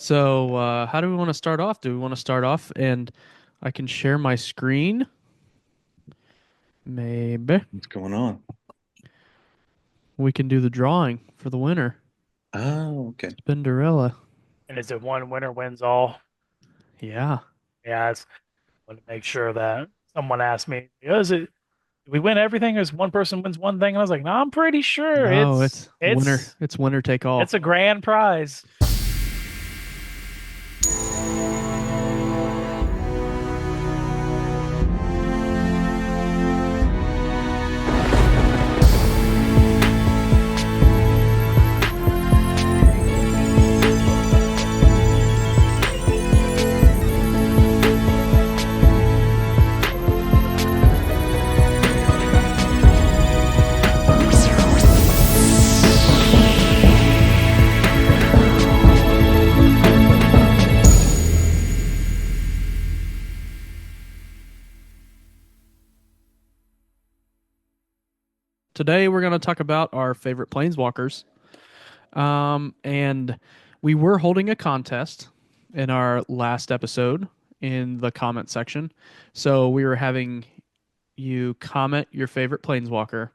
So, how do we want to start off? Do we want to start off and I can share my screen? Maybe What's going on? we can do the drawing for the winner. Oh, okay. Spinderella. And is it one winner wins all? Yeah. Yeah, I want to make sure that someone asked me, is it do we win everything or is one person wins one thing? And I was like, no, I'm pretty sure No, it's it's winner. it's It's winner take all. it's a grand prize. Today we're going to talk about our favorite planeswalkers. And we were holding a contest in our last episode in the comment section. So we were having you comment your favorite planeswalker,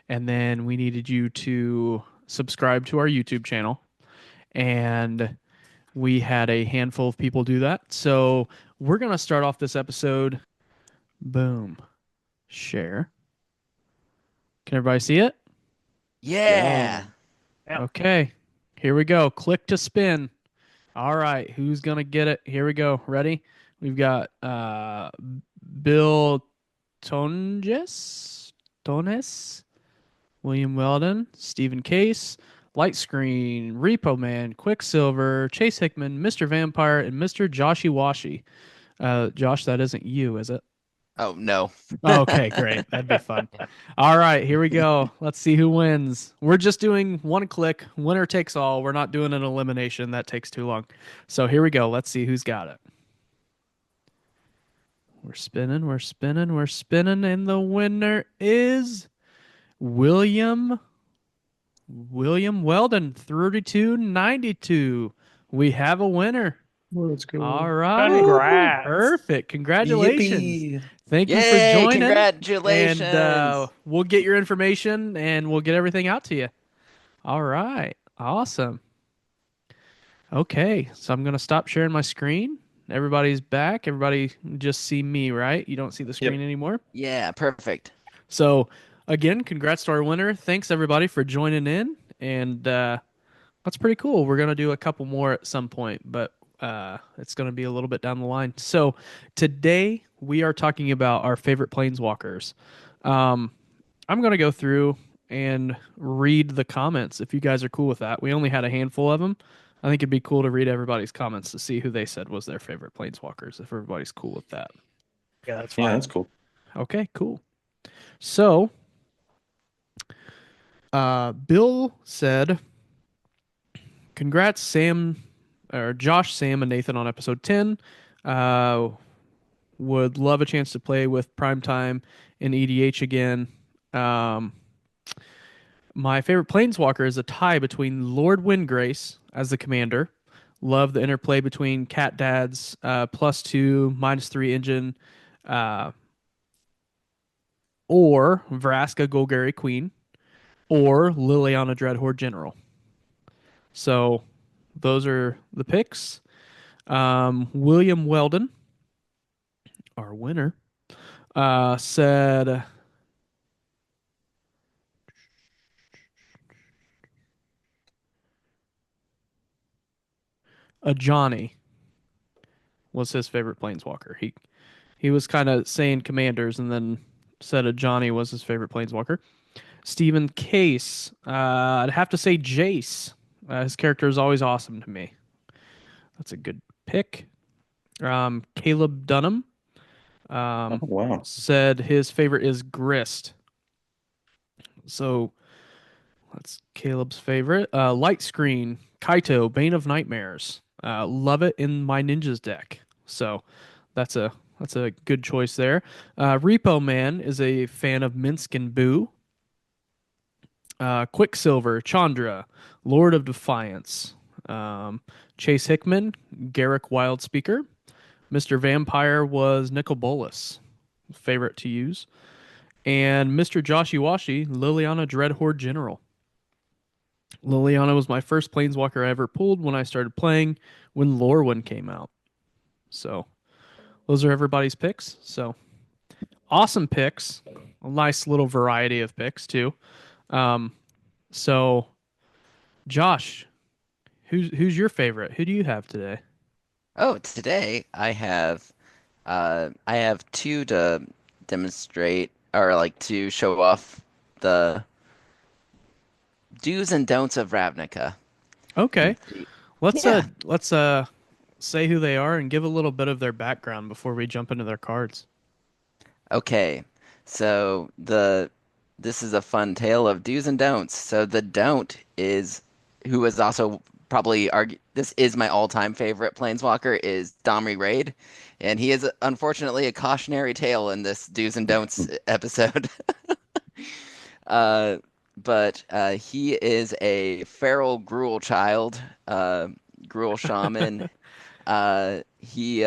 and then we needed you to subscribe to our YouTube channel. And we had a handful of people do that. So we're going to start off this episode. Boom. Share. Can everybody see it? Yeah. Yeah. Yeah. Okay. Here we go. Click to spin. All right. Who's going to get it? Here we go. Ready? We've got Bill Tones, William Weldon, Stephen Case, Light Screen, Repo Man, Quicksilver, Chase Hickman, Mr. Vampire, and Mr. Joshy Washy. Josh, that isn't you, is it? Oh no. Okay, great. That'd be fun. All right, here we go. Let's see who wins. We're just doing one click, winner takes all. We're not doing an elimination. That takes too long. So here we go. Let's see who's got it. We're spinning, we're spinning, we're spinning, and the winner is William Weldon, 3292. We have a winner. Let's All go. right. Congrats. Perfect. Congratulations. Yippee. Thank you for Yay, joining. And congratulations. we'll get your information and we'll get everything out to you. All right. Awesome. Okay. So I'm going to stop sharing my screen. Everybody's back. Everybody just see me, right? You don't see the screen Yep. anymore. Yeah, perfect. So, again, congrats to our winner. Thanks, everybody, for joining in. And that's pretty cool. We're going to do a couple more at some point, but it's going to be a little bit down the line. So today we are talking about our favorite planeswalkers. I'm going to go through and read the comments if you guys are cool with that. We only had a handful of them. I think it'd be cool to read everybody's comments to see who they said was their favorite planeswalkers, if everybody's cool with that. Yeah, that's Yeah, fine. that's cool. Okay, cool. So, Bill said, congrats, Sam, or Josh, Sam, and Nathan on episode 10. Would love a chance to play with Primetime in EDH again. Um, my favorite Planeswalker is a tie between Lord Windgrace as the commander. Love the interplay between Cat Dad's +2, -3 engine, uh, or Vraska Golgari Queen, or Liliana Dreadhorde General. So those are the picks. William Weldon, our winner, said a Johnny was his favorite planeswalker. He was kind of saying commanders and then said a Johnny was his favorite planeswalker. Stephen Case, I'd have to say Jace. His character is always awesome to me. That's a good pick. Caleb Dunham Oh, wow. said his favorite is Grist. So that's Caleb's favorite. Light Screen, Kaito, Bane of Nightmares. Love it in my ninjas deck. So that's a good choice there. Repo Man is a fan of Minsk and Boo. Quicksilver, Chandra, Lord of Defiance. Chase Hickman, Garrick Wildspeaker. Mr. Vampire was Nicol Bolas, favorite to use. And Mr. Joshy Washy, Liliana Dreadhorde General. Liliana was my first Planeswalker I ever pulled when I started playing when Lorwyn came out. So those are everybody's picks. So awesome picks. A nice little variety of picks too. Um, so Josh, who's your favorite? Who do you have today? Oh, today I have two to demonstrate or like to show off the do's and don'ts of Ravnica. Okay. Yeah. Let's say who they are and give a little bit of their background before we jump into their cards. Okay. So the this is a fun tale of do's and don'ts. So the don't is who is also probably argue this is my all-time favorite Planeswalker is Domri Raid, and he is unfortunately a cautionary tale in this do's and don'ts episode. Uh, but he is a feral Gruul child, Gruul shaman. He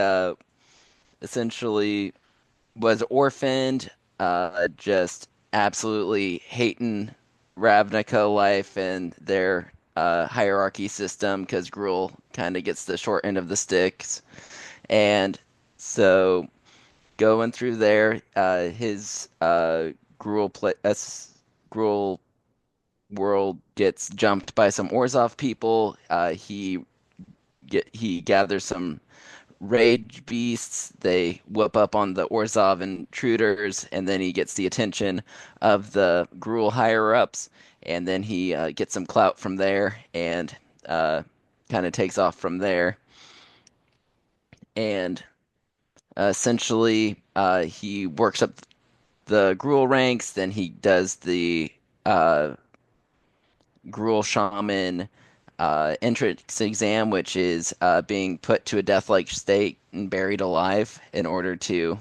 essentially was orphaned, just absolutely hating Ravnica life and their hierarchy system because Gruul kind of gets the short end of the sticks. And so going through there, his Gruul world gets jumped by some Orzhov people. He gathers some rage beasts. They whoop up on the Orzhov intruders, and then he gets the attention of the Gruul higher ups, and then he gets some clout from there, and uh, kind of takes off from there. And essentially, he works up the Gruul ranks. Then he does the uh, Gruul Shaman entrance exam, which is being put to a death-like state and buried alive in order to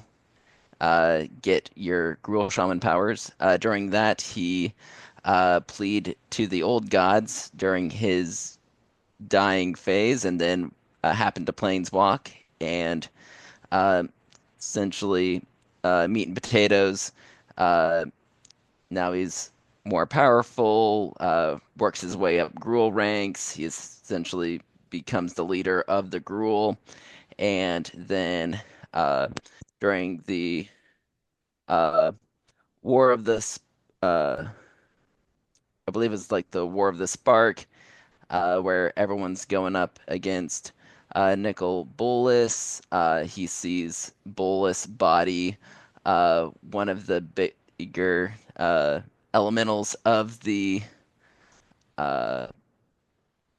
get your Gruul Shaman powers. During that, he plead to the old gods during his dying phase, and then happened to planeswalk and uh, essentially meat and potatoes. Uh, Now he's more powerful, works his way up Gruul ranks. He essentially becomes the leader of the Gruul. And then uh, during the uh, War of the, uh, I believe it's like the War of the Spark, where everyone's going up against Nicol Bolas. He sees Bolas' body, one of the bigger elementals uh,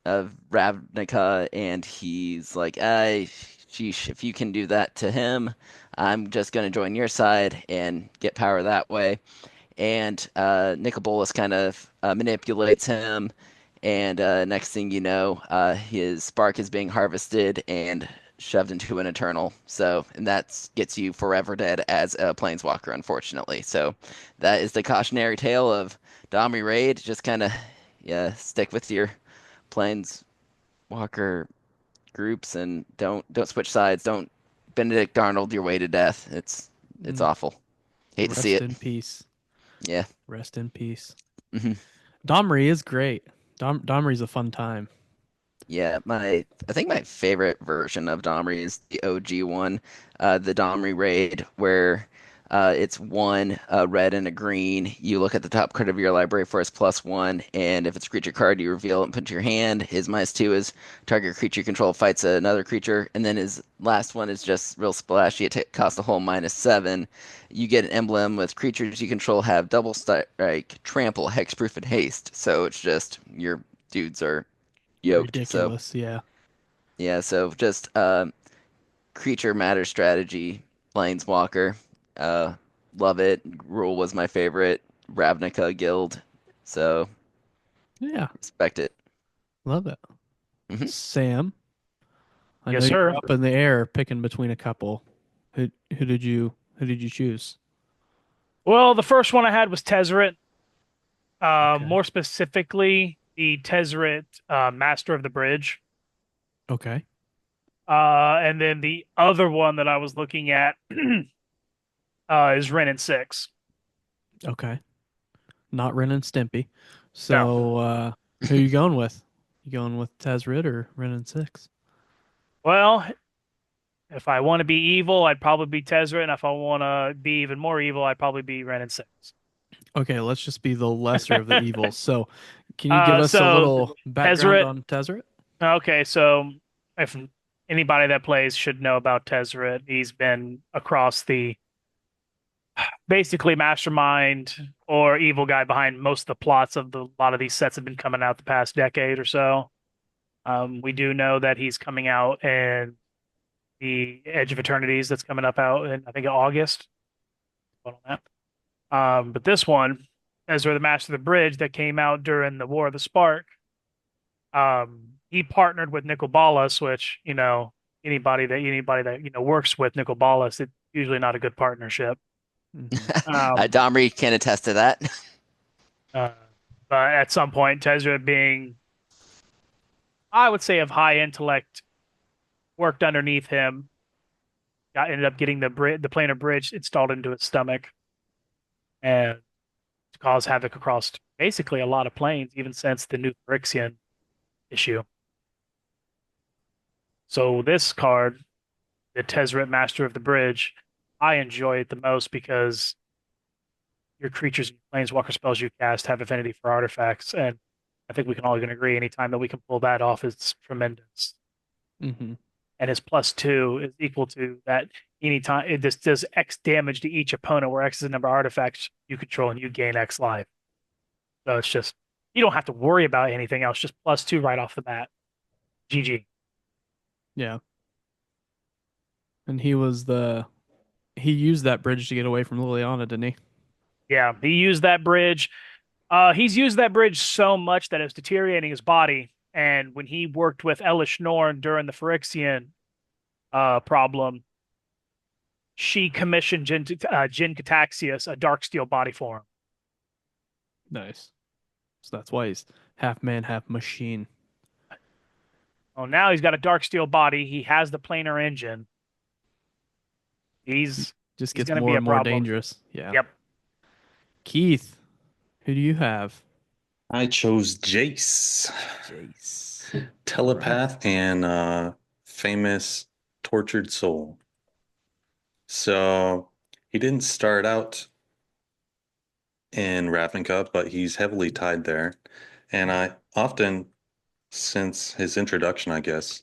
of Ravnica, and he's like, sheesh, if you can do that to him, I'm just gonna join your side and get power that way." And Nicol Bolas kind of manipulates him, and next thing you know, his spark is being harvested and shoved into an eternal. So, and that gets you forever dead as a planeswalker, unfortunately. So, that is the cautionary tale of Domri Raid. Just kind of, yeah, stick with your planeswalker groups and don't switch sides. Don't Benedict Arnold your way to death. It's Mm, awful. Hate to see Rest it. in peace. Yeah. Rest in peace. Mhm. Domri is great. Domri's a fun time. Yeah, I think my favorite version of Domri is the OG one, the Domri raid, where it's one red and a green. You look at the top card of your library for its +1, and if it's a creature card, you reveal it and put it to your hand. His -2 is target creature you control fights another creature, and then his last one is just real splashy. It costs a whole -7. You get an emblem with creatures you control have double strike, trample, hexproof, and haste. So it's just your dudes are yoked. So Ridiculous. Yeah. yeah, so just creature matter strategy, Planeswalker. Uh Love it. Rule was my favorite. Ravnica guild. So Yeah. respect it. Love it. Hmm. Sam, I know Yes, you were sir. up in the air picking between a couple. Who did you choose? Well, the first one I had was Tezzeret. Okay. More specifically, the Tezzeret Master of the Bridge. Okay. And then the other one that I was looking at is Ren and Six. Okay. Not Ren and Stimpy. No. So, who you going with? You going with Tezrit or Ren and Six? Well, if I want to be evil, I'd probably be Tezzeret, and if I want to be even more evil, I'd probably be Ren and Six. Okay, let's just be the lesser of the evils. So, can you give us a So little background Tezzeret. on Tezzeret? Okay, so if anybody that plays should know about Tezzeret, he's been across the basically mastermind or evil guy behind most of the plots of a lot of these sets have been coming out the past decade or so. We do know that he's coming out in the Edge of Eternities that's coming up out in I think August. Hold on that. But this one, Ezra the Master of the Bridge, that came out during the War of the Spark, he partnered with Nicol Bolas, which anybody that works with Nicol Bolas, it's usually not a good partnership. Hmm. Um, Domri can attest to that. uh, but at some point, Tezra being, I would say, of high intellect, worked underneath him, ended up getting the planar bridge installed into his stomach, and to cause havoc across basically a lot of planes, even since the new Phyrexian issue. So this card, the Tezzeret Master of the Bridge, I enjoy it the most because your creatures and planeswalker spells you cast have affinity for artifacts, and I think we can all agree anytime that we can pull that off is tremendous. Hmm. And his +2 is equal to that anytime it just does X damage to each opponent, where X is the number of artifacts you control and you gain X life. So it's just you don't have to worry about anything else, just +2 right off the bat. GG. Yeah. And he used that bridge to get away from Liliana, didn't he? Yeah, he used that bridge. He's used that bridge so much that it's deteriorating his body. And when he worked with Elish Norn during the Phyrexian problem, she commissioned Jin Cataxius a dark steel body for him. Nice. So that's why he's half man, half machine. Oh, now he's got a dark steel body. He has the planar engine. He He's just he's gets going to be more a and more problem. dangerous. Yeah. Yep. Keith, who do you have? I chose Jace, Jace. All right. telepath and famous tortured soul. So he didn't start out in Ravnica, but he's heavily tied there. And I often, since his introduction, I guess,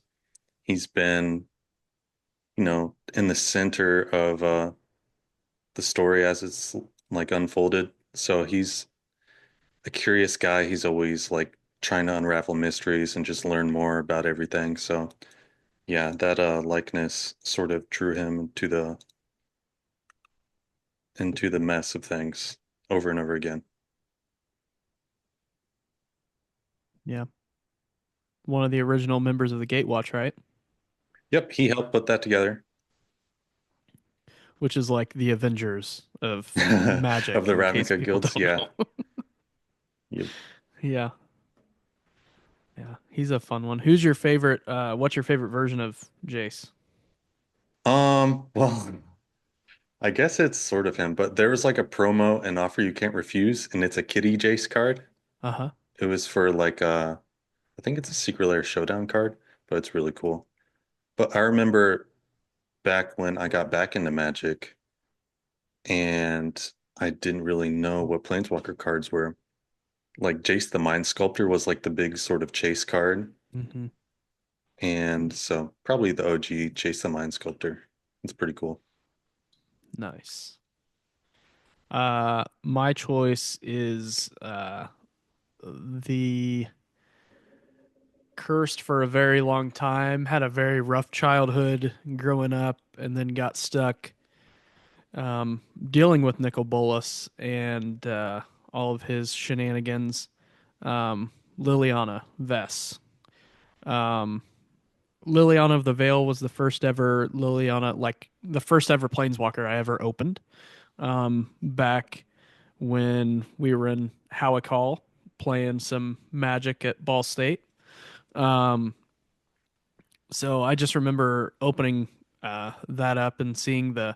he's been, in the center of the story as it's like unfolded. So he's a curious guy. He's always like trying to unravel mysteries and just learn more about everything. So yeah, that likeness sort of drew him into the mess of things over and over again. Yeah. One of the original members of the Gatewatch, right? Yep, he helped put that together. Which is like the Avengers of Of magic, the in case Ravnica people guilds, don't yeah. know. Yep. Yeah. Yeah. He's a fun one. Who's your favorite what's your favorite version of Jace? Well, I guess it's sort of him, but there was like a promo and offer you can't refuse, and it's a Kitty Jace card. Uh-huh. It was for like I think it's a Secret Lair Showdown card, but it's really cool. But I remember back when I got back into Magic and I didn't really know what Planeswalker cards were. Like Jace the Mind Sculptor was like the big sort of chase card. Hmm. And so probably the OG Jace the Mind Sculptor. It's pretty cool. Nice. My choice is the cursed for a very long time, had a very rough childhood growing up, and then got stuck dealing with Nicol Bolas and all of his shenanigans. Liliana Vess. Um, Liliana of the Veil was the first ever Liliana, like the first ever Planeswalker I ever opened. Back when we were in Howick Hall playing some Magic at Ball State. Um, So I just remember opening that up and seeing the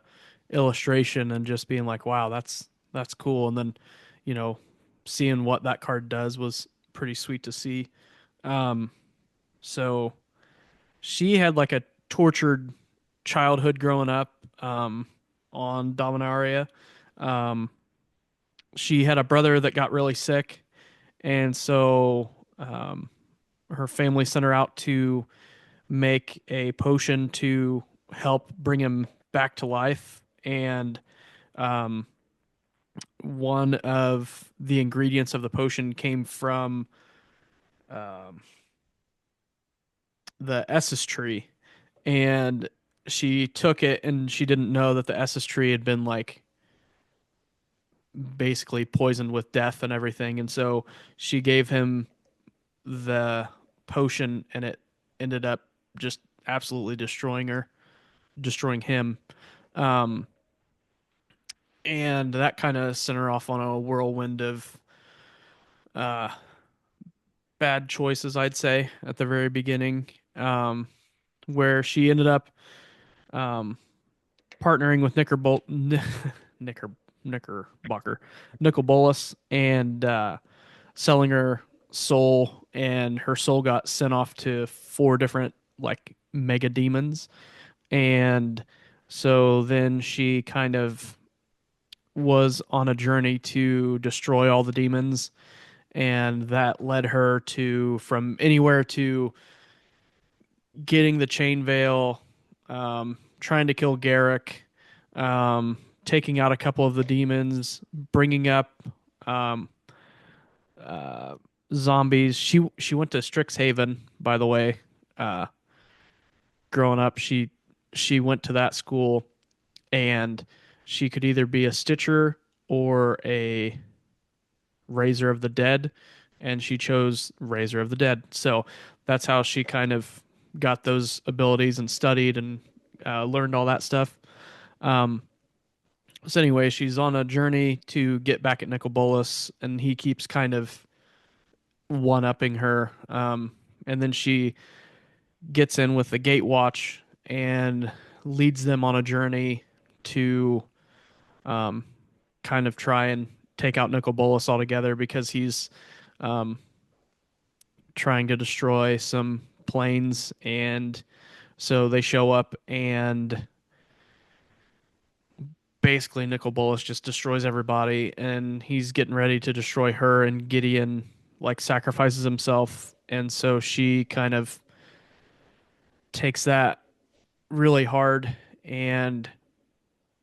illustration and just being like, "Wow, that's cool." And then, you know, seeing what that card does was pretty sweet to see. Um, so she had like a tortured childhood growing up on Dominaria. Um, she had a brother that got really sick, and so her family sent her out to make a potion to help bring him back to life. And um, one of the ingredients of the potion came from um, the Essus tree. And she took it and she didn't know that the Essus tree had been like basically poisoned with death and everything. And so she gave him the potion and it ended up just absolutely destroying him. Um, and that kind of sent her off on a whirlwind of uh, bad choices, I'd say, at the very beginning, where she ended up um, partnering with Knicker, Knickerbocker, Nicol Bolas, and selling her soul, and her soul got sent off to four different like mega demons, and so then she kind of was on a journey to destroy all the demons, and that led her to from anywhere to getting the chain veil, trying to kill Garrick, taking out a couple of the demons, bringing up um, uh, zombies. She went to Strixhaven, by the way. Uh, Growing up, she went to that school, and she could either be a Stitcher or a Raiser of the Dead, and she chose Raiser of the Dead. So that's how she kind of got those abilities and studied and learned all that stuff. Um, so anyway, she's on a journey to get back at Nicol Bolas, and he keeps kind of one upping her. And then she gets in with the Gatewatch and leads them on a journey to um, kind of try and take out Nicol Bolas altogether because he's um, trying to destroy some planes. And so they show up, and basically Nicol Bolas just destroys everybody, and he's getting ready to destroy her, and Gideon like sacrifices himself. And so she kind of takes that really hard and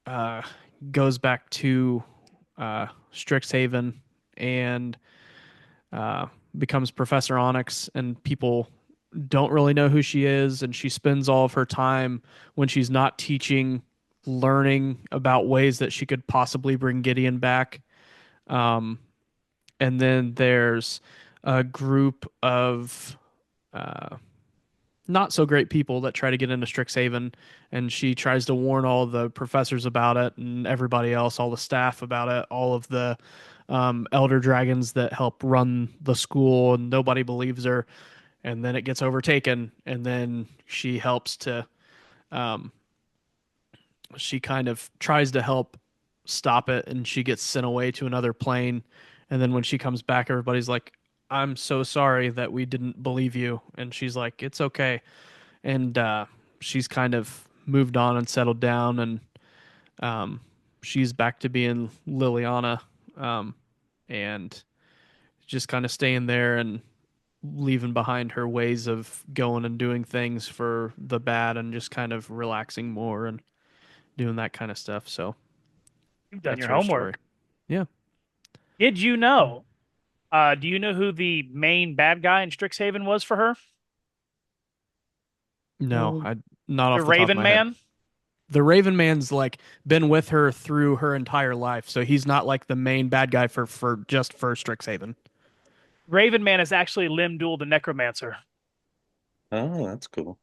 uh, goes back to Strixhaven and uh, becomes Professor Onyx, and people don't really know who she is. And she spends all of her time when she's not teaching, learning about ways that she could possibly bring Gideon back. Um, and then there's a group of uh, not so great people that try to get into Strixhaven, and she tries to warn all the professors about it and everybody else, all the staff about it, all of the elder dragons that help run the school, and nobody believes her. And then it gets overtaken, and then she helps to, um, she kind of tries to help stop it, and she gets sent away to another plane. And then when she comes back, everybody's like, "I'm so sorry that we didn't believe you," and she's like, "It's okay." And she's kind of moved on and settled down, and um, she's back to being Liliana, um, and just kind of staying there and leaving behind her ways of going and doing things for the bad, and just kind of relaxing more and doing that kind of stuff. So You've done that's your her story. homework. Yeah. Did you know? Do you know who the main bad guy in Strixhaven was for her? No, I not The off the top of Raven my head. Man. The Raven Man's like been with her through her entire life, so he's not like the main bad guy for just for Strixhaven. Raven Man is actually Limdul the Necromancer. Oh, that's cool.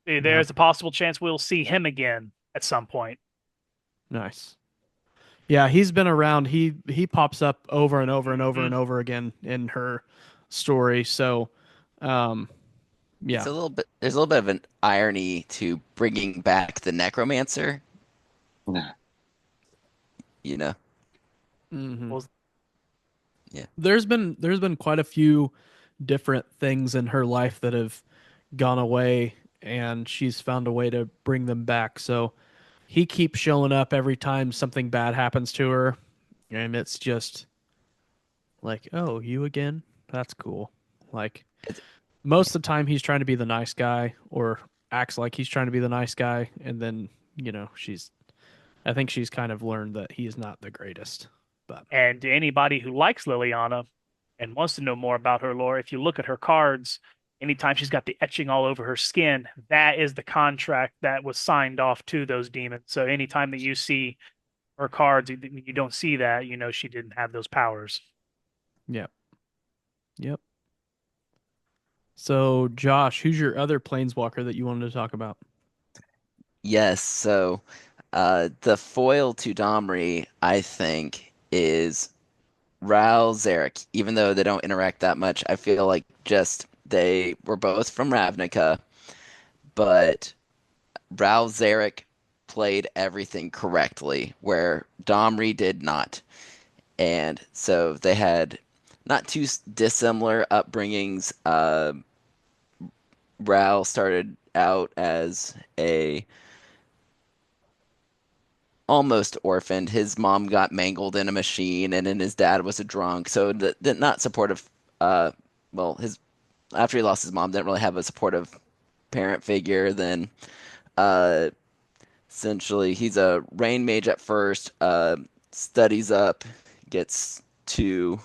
Yeah, There's a possible chance we'll see him again at some point. nice. Yeah, he's been around. He pops up over and over and over Mhm. and over again in her story. So, um, Yeah. There's a little bit of an irony to bringing back the necromancer, Yeah. you know. Hmm. Well, Yeah. There's been quite a few different things in her life that have gone away, and she's found a way to bring them back. So he keeps showing up every time something bad happens to her, and it's just like, oh, you again? That's cool. Like It's, most of the time, he's trying to be the nice guy, or acts like he's trying to be the nice guy, and then she's. I think she's kind of learned that he's not the greatest, but and to anybody who likes Liliana and wants to know more about her lore, if you look at her cards, anytime she's got the etching all over her skin, that is the contract that was signed off to those demons. So anytime that you see her cards, you don't see that, you know she didn't have those powers. yep, yep. So, Josh, who's your other planeswalker that you wanted to talk about? yes, so the foil to Domri, I think, is Ral Zarek. Even though they don't interact that much, I feel like just they were both from Ravnica, but Ral Zarek played everything correctly, where Domri did not. And so they had not too dissimilar upbringings. Ral started out as a almost orphaned. His mom got mangled in a machine, and then his dad was a drunk. So the not supportive. Uh, well, his after he lost his mom, didn't really have a supportive parent figure. Then, uh, essentially, he's a rain mage at first. Studies up, gets to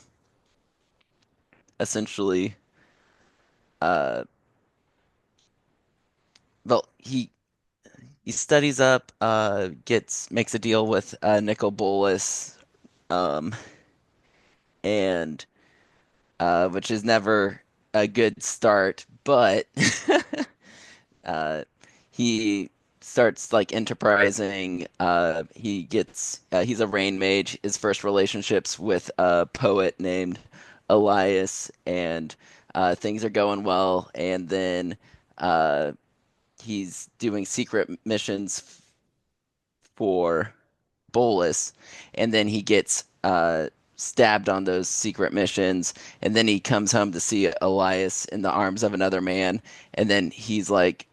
essentially. Uh, well, he studies up. Gets makes a deal with Nicol Bolas. Um, and which is never a good start, but uh, he starts like enterprising. He's a rain mage. His first relationships with a poet named Elias, and things are going well. And then uh, he's doing secret missions for Bolus, and then he gets stabbed on those secret missions, and then he comes home to see Elias in the arms of another man, and then he's like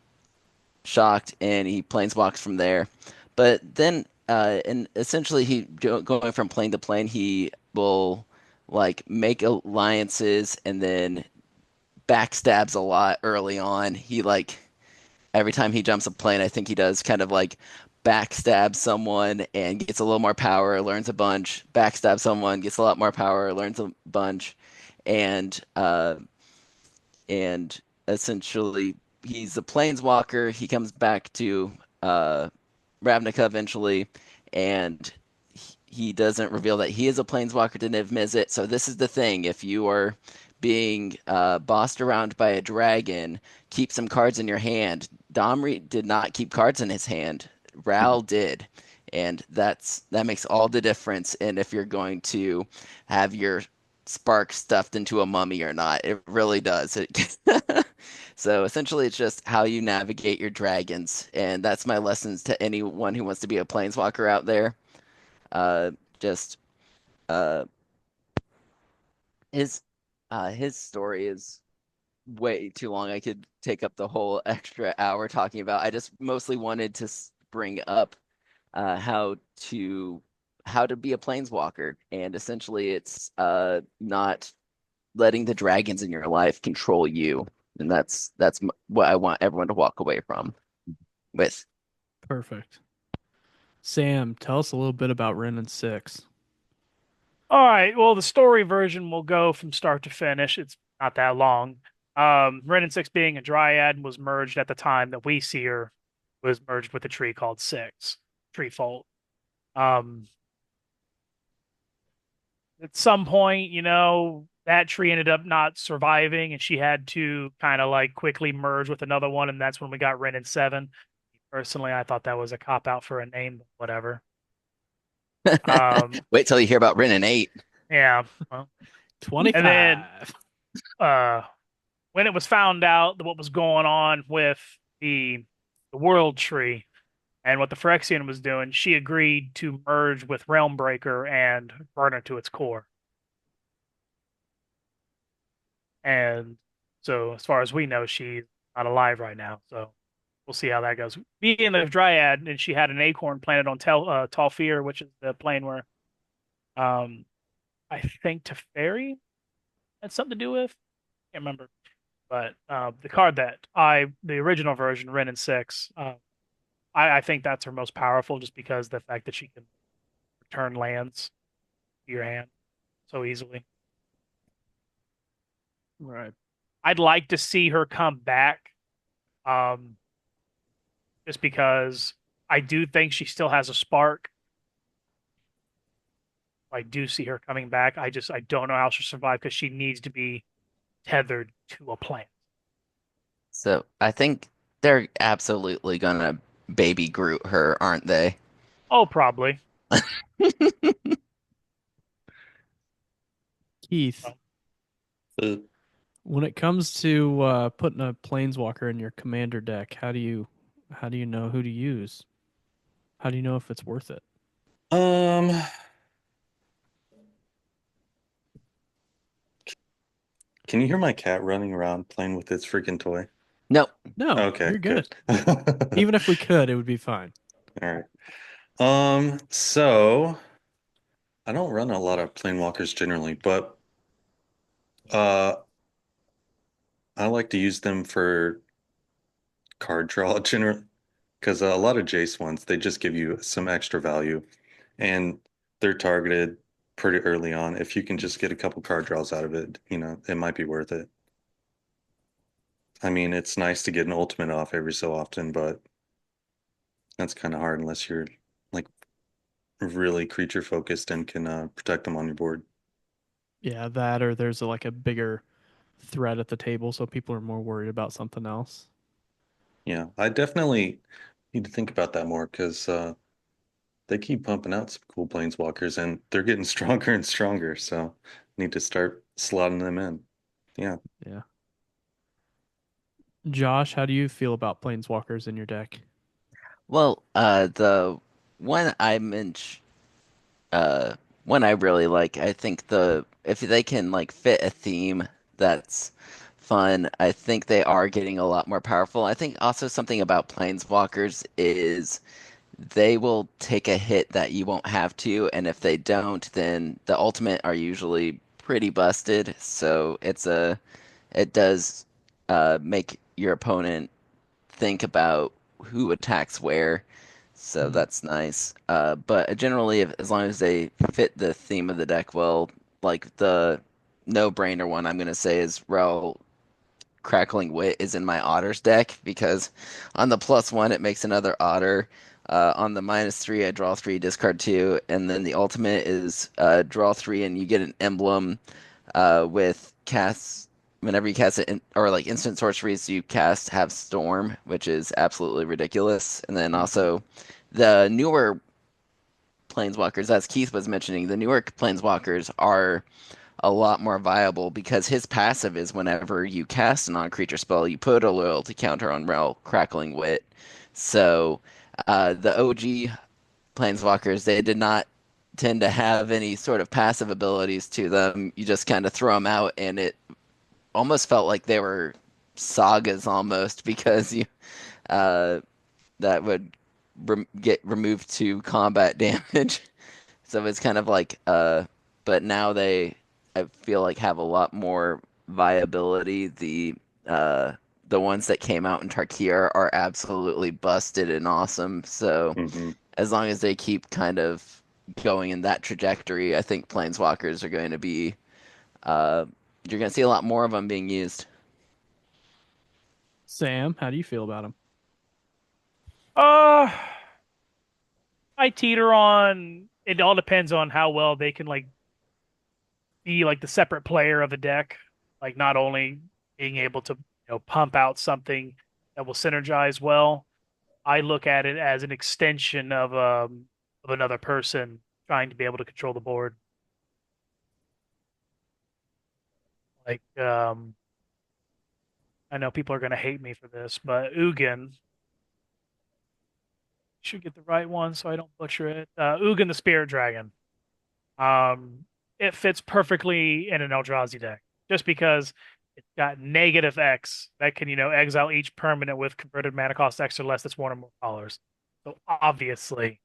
shocked, and he planeswalks from there. But then, and essentially, going from plane to plane, he will like make alliances, and then backstabs a lot early on. He like every time he jumps a plane, I think he does kind of like backstab someone and gets a little more power, learns a bunch, backstab someone, gets a lot more power, learns a bunch, and and essentially he's a planeswalker. He comes back to uh, Ravnica eventually, and he doesn't reveal that he is a planeswalker to Niv Mizzet. So this is the thing: if you are being bossed around by a dragon, keep some cards in your hand. Domri did not keep cards in his hand. Ral did. And that makes all the difference in if you're going to have your spark stuffed into a mummy or not. It really does. So essentially, it's just how you navigate your dragons, and that's my lessons to anyone who wants to be a planeswalker out there. Uh, just uh, his his story is way too long. I could take up the whole extra hour talking about. I just mostly wanted to bring up how to be a planeswalker, and essentially, it's not letting the dragons in your life control you, and that's what I want everyone to walk away from with. Perfect. Sam, tell us a little bit about Ren and Six. All right, well, the story version will go from start to finish. It's not that long. Ren and Six being a dryad was merged at the time that we see her was merged with a tree called Six, Treefold. Um, at some point, that tree ended up not surviving, and she had to kind of like quickly merge with another one, and that's when we got Ren and Seven. Personally, I thought that was a cop out for a name, but whatever. Um, Wait till you hear about Rin and 8. yeah. Well, and then 25. uh when it was found out that what was going on with the World Tree and what the Phyrexian was doing, she agreed to merge with Realmbreaker and burn it to its core. And so, as far as we know, she's not alive right now. So we'll see how that goes. Being a Dryad, and she had an acorn planted on Talfir, which is the plane where um, I think Teferi had something to do with. Can't remember. But the card that the original version, Ren and Six, I think that's her most powerful, just because the fact that she can return lands to your hand so easily. Right. I'd like to see her come back, um, just because I do think she still has a spark. I do see her coming back. I don't know how she'll survive because she needs to be tethered to a plant. So I think they're absolutely gonna baby Groot her, aren't they? Oh, probably. Keith, So, Uh, when it comes to putting a planeswalker in your commander deck, how do you know who to use? How do you know if it's worth it? Um, can you hear my cat running around playing with its freaking toy? Nope. No, Okay, you're good. good. Even if we could, it would be fine. All right. So I don't run a lot of planewalkers generally, but uh I like to use them for card draw generally because a lot of Jace ones, they just give you some extra value and they're targeted pretty early on. If you can just get a couple card draws out of it, it might be worth it. I mean, it's nice to get an ultimate off every so often, but that's kind of hard unless you're like really creature focused and can protect them on your board. Yeah, that or there's like a bigger threat at the table, so people are more worried about something else. Yeah, I definitely need to think about that more because they keep pumping out some cool planeswalkers and they're getting stronger and stronger. So need to start slotting them in. Yeah. Yeah. Josh, how do you feel about planeswalkers in your deck? Well, the one I mentioned, uh, one I really like, I think if they can like fit a theme that's fun, I think they are getting a lot more powerful. I think also something about Planeswalkers is they will take a hit that you won't have to, and if they don't, then the ultimate are usually pretty busted. So it does make your opponent think about who attacks where. So Mhm. that's nice. But generally, as long as they fit the theme of the deck well, like the no-brainer one I'm gonna say is Rel Crackling Wit is in my Otters deck because on the +1 it makes another Otter. On the -3 I draw 3, discard 2, and then the ultimate is draw 3 and you get an emblem with casts whenever you cast it or like instant sorceries you cast have Storm, which is absolutely ridiculous. And then Mhm. also the newer Planeswalkers, as Keith was mentioning, the newer Planeswalkers are a lot more viable because his passive is whenever you cast a non-creature spell, you put a loyalty counter on Rel Crackling Wit. So the OG Planeswalkers, they did not tend to have any sort of passive abilities to them. You just kind of throw them out, and it almost felt like they were sagas almost because you uh, that would get removed to combat damage. So it's kind of like but now I feel like have a lot more viability. Uh the ones that came out in Tarkir are absolutely busted and awesome. So Hmm. as long as they keep kind of going in that trajectory, I think planeswalkers are going to be uh you're going to see a lot more of them being used. Sam, how do you feel about them? uh, I teeter on. It all depends on how well they can like be like the separate player of a deck, like not only being able to pump out something that will synergize well. I look at it as an extension of another person trying to be able to control the board. Like I know people are going to hate me for this, but Ugin, should get the right one so I don't butcher it. Ugin the Spirit Dragon. It fits perfectly in an Eldrazi deck, just because it's got -X that can, exile each permanent with converted mana cost X or less that's one or more colors. So obviously,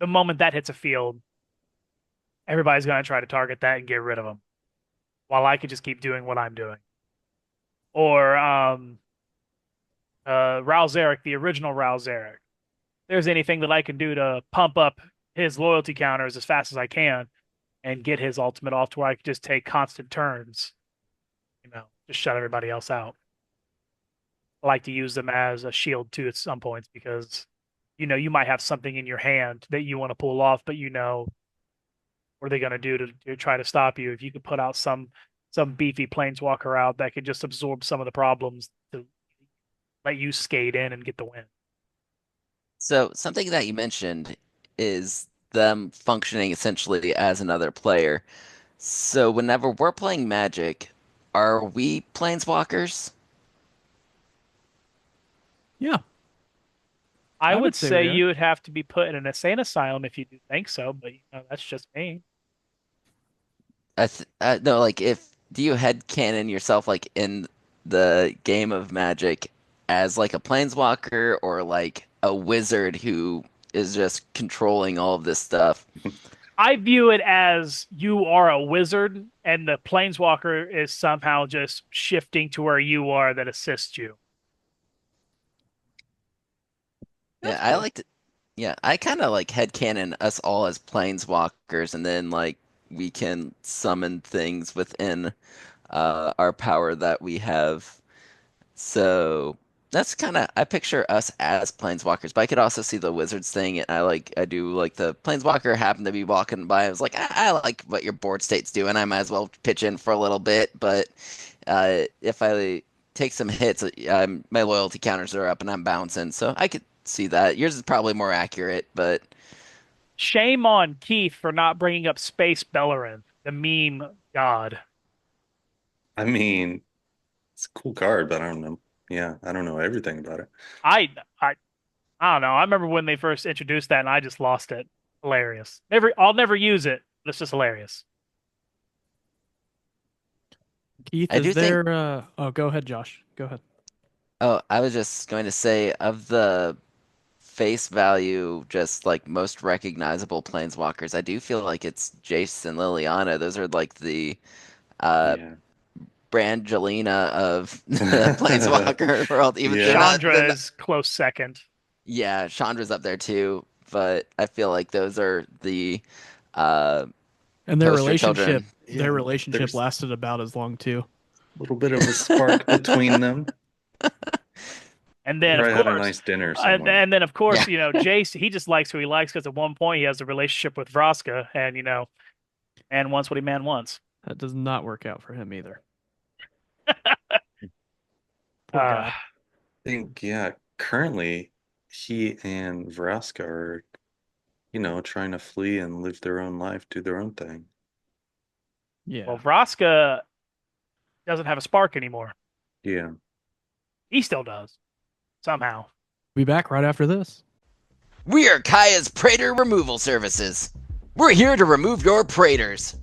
the moment that hits a field, everybody's going to try to target that and get rid of them, while I could just keep doing what I'm doing. Or Ral Zarek, the original Ral Zarek. There's anything that I can do to pump up his loyalty counters as fast as I can and get his ultimate off to where I can just take constant turns, just shut everybody else out. I like to use them as a shield too at some points, because you might have something in your hand that you want to pull off, but what are they going to do to try to stop you? If you could put out some beefy planeswalker out that could just absorb some of the problems to let you skate in and get the win. So something that you mentioned is them functioning essentially as another player. So whenever we're playing Magic, are we planeswalkers? Yeah, I would would say say we are. you would have to be put in an insane asylum if you do think so, but that's just me. No, like do you headcanon yourself like in the game of Magic as like a planeswalker or like a wizard who is just controlling all of this stuff? I view it as you are a wizard and the planeswalker is somehow just shifting to where you are that assists you. Yeah, I like to. Yeah, I kind of like headcanon us all as planeswalkers, and then like we can summon things within our power that we have. So that's kind of I picture us as planeswalkers, but I could also see the wizards thing. And I do like the planeswalker happened to be walking by. I was like, I like what your board state's doing. I might as well pitch in for a little bit. But if I take some hits, my loyalty counters are up and I'm bouncing, so I could see that. Yours is probably more accurate, but Shame on Keith for not bringing up Space Bellerin, the meme god. I mean, it's a cool card, but I don't know. Yeah, I don't know everything about it. I don't know. I remember when they first introduced that and I just lost it. Hilarious. I'll never use it. It's just hilarious. Keith, I do is there? Oh, go ahead, Josh. Go ahead. oh, I was just going to say of the face value, just like most recognizable planeswalkers, I do feel like it's Jace and Liliana. Those are like the uh Yeah. Brangelina of the planeswalker world. Even Yeah. Chandra is close second. yeah, Chandra's up there too, but I feel like those are the uh And their poster relationship, children. Yeah, their relationship there's- lasted about as long too. A little bit of a spark between them. And then, Probably of had a course, nice dinner somewhere. and then, of course, Yeah. Jace, he just likes who he likes because at one point he has a relationship with Vraska, and man wants what he man wants. That does not work out for him either. Poor Uh, guy. I think, yeah, currently he and Vraska are, trying to flee and live their own life, do their own thing. Yeah. Well, Vraska doesn't have a spark anymore. Yeah. He still does, somehow. Be back right after this. We are Kaya's Praetor Removal Services. We're here to remove your Praetors.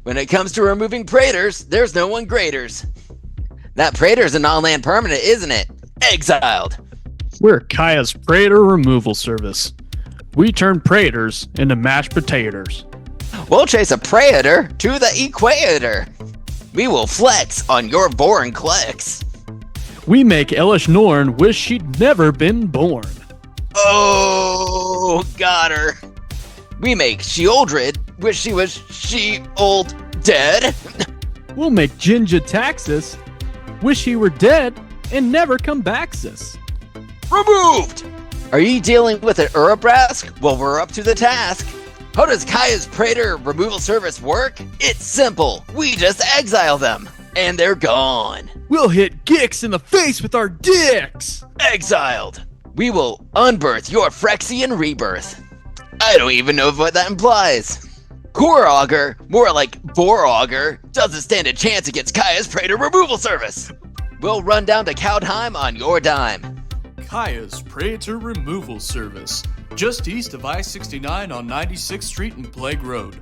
When it comes to removing Praetors, there's no one greaters. That Praetor's a non-land permanent, isn't it? Exiled. We're Kaya's Praetor Removal Service. We turn Praetors into mashed potatoes. We'll chase a Praetor to the equator. We will flex on your boring clicks. We make Elish Norn wish she'd never been born. Oh, got her. We make Sheoldred wish she was she-old dead. We'll make Jinja Taxus wish he were dead and never come back, sis. Removed! Are you dealing with an Urabrask? Well, we're up to the task. How does Kaya's Praetor Removal Service work? It's simple. We just exile them, and they're gone. We'll hit Gix in the face with our dicks. Exiled. We will unbirth your Phyrexian rebirth. I don't even know what that implies. Core Augur, more like Bore Augur, doesn't stand a chance against Kaya's Praetor Removal Service. We'll run down to Kaldheim on your dime. Kaya's Predator Removal Service, just east of I-69 on 96th Street and Plague Road.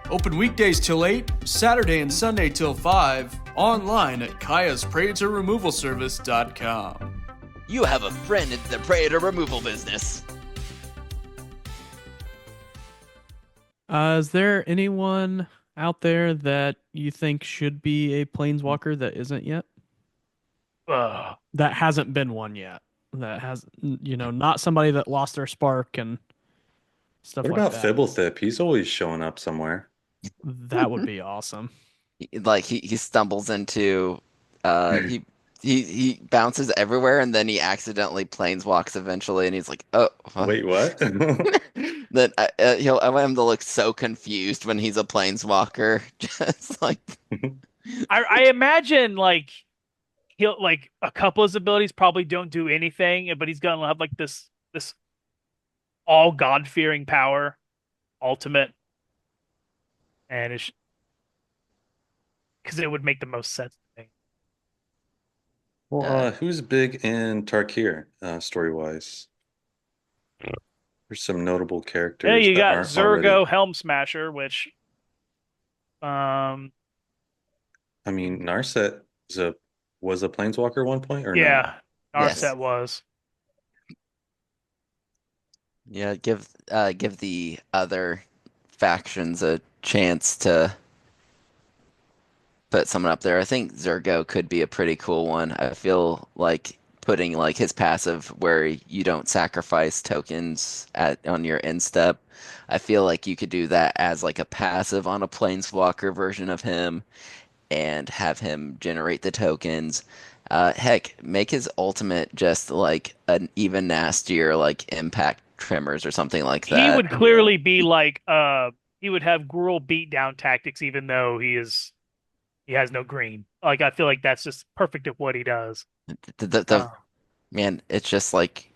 Open weekdays till 8, Saturday and Sunday till 5, online at kayaspredatorremovalservice.com. You have a friend in the Predator removal business. Is there anyone out there that you think should be a planeswalker that isn't yet? That hasn't been one yet. That has, not somebody that lost their spark and stuff What like about that. Fibblethip? He's always showing up somewhere. That would be awesome. Like he stumbles into he bounces everywhere and then he accidentally planeswalks eventually and he's like, oh, huh. Wait, what? Then I want him to look so confused when he's a planeswalker. Just like I imagine like he'll like a couple of his abilities probably don't do anything, but he's gonna have like this all God fearing power, ultimate, and it's because it would make the most sense to me. Well, who's big in Tarkir, story-wise? There's some notable Yeah, characters you that got aren't Zurgo already. Helm Smasher, which I mean, Narset was a planeswalker at one point, or no? yeah, Yes. Narset was. yeah, give the other factions a chance to put someone up there. I think Zurgo could be a pretty cool one. I feel like putting like his passive where you don't sacrifice tokens on your end step. I feel like you could do that as like a passive on a planeswalker version of him and have him generate the tokens. Heck, make his ultimate just like an even nastier like impact trimmers or something like He that. would clearly be like he would have Gruul beatdown tactics, even though he has no green. Like I feel like that's just perfect at what he does. The man, it's just like